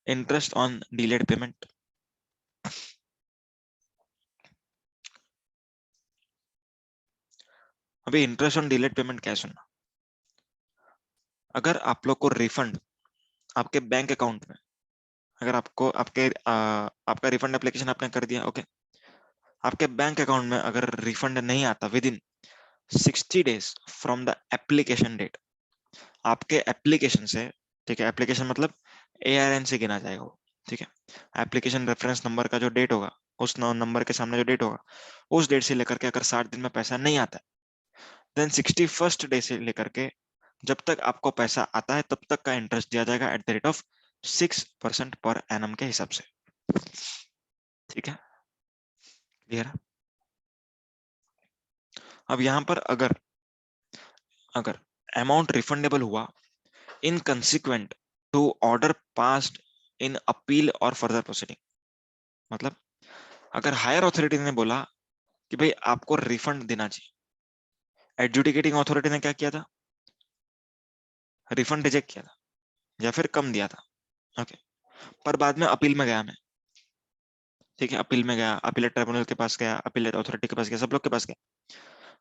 इंटरेस्ट ऑन डिलेड पेमेंट। अभी इंटरेस्ट ऑन डिलेड पेमेंट क्या है सुनना। अगर आप लोग को रिफंड आपके बैंक अकाउंट में, अगर आपको आपका रिफंड एप्लीकेशन आपने कर दिया, ओके, आपके बैंक अकाउंट में अगर रिफंड नहीं आता within 60 days from the application date, आपके एप्लीकेशन से, ठीक है, एप्लीकेशन मतलब ARN से गिना जाएगा वो, ठीक है। एप्लीकेशन रेफरेंस नंबर का जो डेट होगा, उस नंबर के सामने जो डेट होगा, उस डेट से लेकर के अगर 60 दिन में पैसा नहीं आता देन 61st डे से लेकर के जब तक आपको पैसा आता है तब तक का इंटरेस्ट दिया जाएगा at the rate of 6% per annum के हिसाब से, ठीक है, क्लियर है? अब यहां पर अगर अगर अमाउंट रिफंडेबल हुआ in consequent to order passed in appeal और फर्दर प्रोसीडिंग, मतलब अगर हायर अथॉरिटी ने बोला कि भाई आपको रिफंड देना चाहिए, एडजुडिकेटिंग अथॉरिटी ने क्या किया था? रिफंड रिजेक्ट किया था या फिर कम दिया था, ओके। पर बाद में अपील में गया मैं, ठीक है, अपील में गया, अपीलेट ट्रिब्यूनल के पास गया, अपीलेट अथॉरिटी के पास गया, सब लोग के पास गया,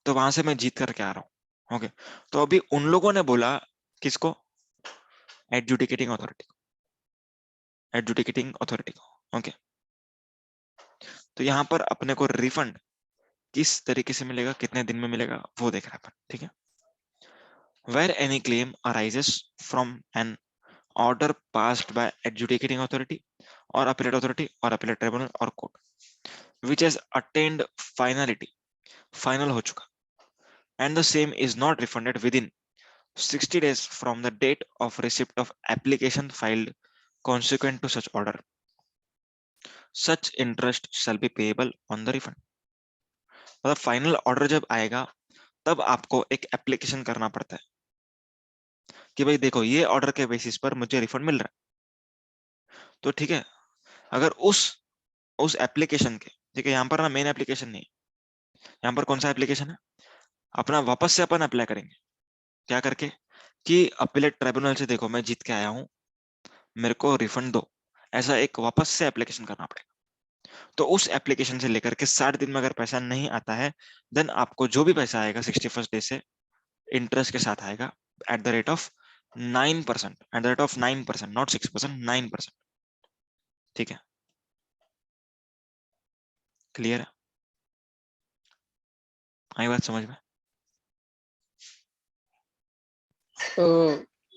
तो वहां से मैं जीत करके आ रहा हूँ, ओके। तो अभी उन लोगों ने बोला किसको? एडजुडिकेटिंग अथॉरिटी को, एडजुडिकेटिंग अथॉरिटी को, ओके। तो यहाँ पर अपने को रिफंड किस तरीके से मिलेगा, कितने दिन में मिलेगा, वो देख रहा है अपन, ठीक है। Where any claim arises from an order passed by adjudicating authority or appellate authority or appellate tribunal or court which has attained finality, final हो चुका, and the same is not refunded within 60 days from the date of receipt of application filed consequent to such order. such interest shall be payable on the refund. मतलब final order जब आएगा तब आपको एक application करना पड़ता है कि भाई देखो ये ऑर्डर के बेसिस पर मुझे रिफंड मिल रहा है। तो ठीक है, अगर उस एप्लीकेशन के, ठीक है, यहाँ पर ना मेन एप्लीकेशन नहीं, यहाँ पर कौन सा एप्लीकेशन है, अपना वापस से अपन अप्लाई करेंगे क्या करके कि अपीलेट ट्राइब्यूनल से देखो मैं जीत के आया हूं, मेरे को रिफंड दो, ऐसा एक वापस से एप्लीकेशन करना पड़ेगा। तो उस एप्लीकेशन से लेकर के 60 दिन में अगर पैसा नहीं आता है, देन आपको जो भी पैसा आएगा 61st डे से इंटरेस्ट के साथ आएगा at the rate of 9%, at the rate of 9%, not 6%, 9%। ठीक है, क्लियर है, आई बात समझ में? तो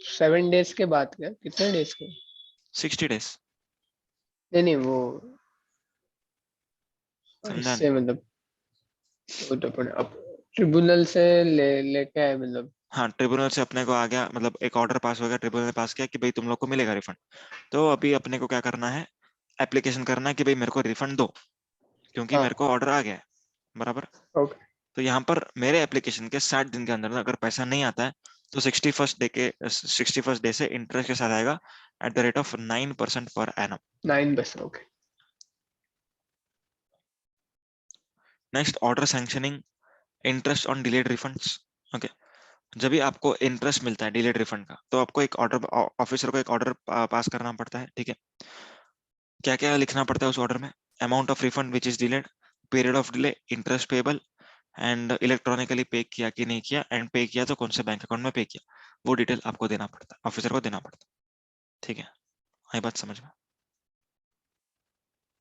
7 डेज के बाद क्या, कितने डेज के? 60 डेज। नहीं वो समझा इससे नहीं? मतलब वो तो अपन अब ट्रिब्यूनल से लेके आए मतलब। हाँ, ट्रिब्यूनल से अपने को आ गया, मतलब एक ऑर्डर पास हो गया, ट्रिब्यूनल ने पास किया कि भाई तुम लोग को मिलेगा रिफंड। तो अभी अपने को क्या करना है, एप्लीकेशन करना है कि भाई मेरे को रिफंड दो, क्योंकि हाँ मेरे को ऑर्डर आ गया है, बराबर। ओके। तो यहाँ पर मेरे एप्लीकेशन के 60 दिन के अंदर अगर पैसा नहीं आता है तो 61st डे से इंटरेस्ट के साथ आएगा at the rate of 9% per annum. 9%, okay. Next, order sanctioning interest on delayed refunds. Okay, जब भी आपको इंटरेस्ट मिलता है डिलेड रिफंड का, तो आपको एक ऑर्डर, ऑफिसर को एक ऑर्डर पास करना पड़ता है। ठीक है, क्या क्या लिखना पड़ता है उस ऑर्डर में? Amount of refund which is delayed, period of delay, interest payable, and electronically पे किया कि नहीं किया, एंड पे किया तो कौन से बैंक अकाउंट में पे किया, वो डिटेल आपको देना पड़ता है, ऑफिसर को देना पड़ता है। ठीक है, आई बात समझ में?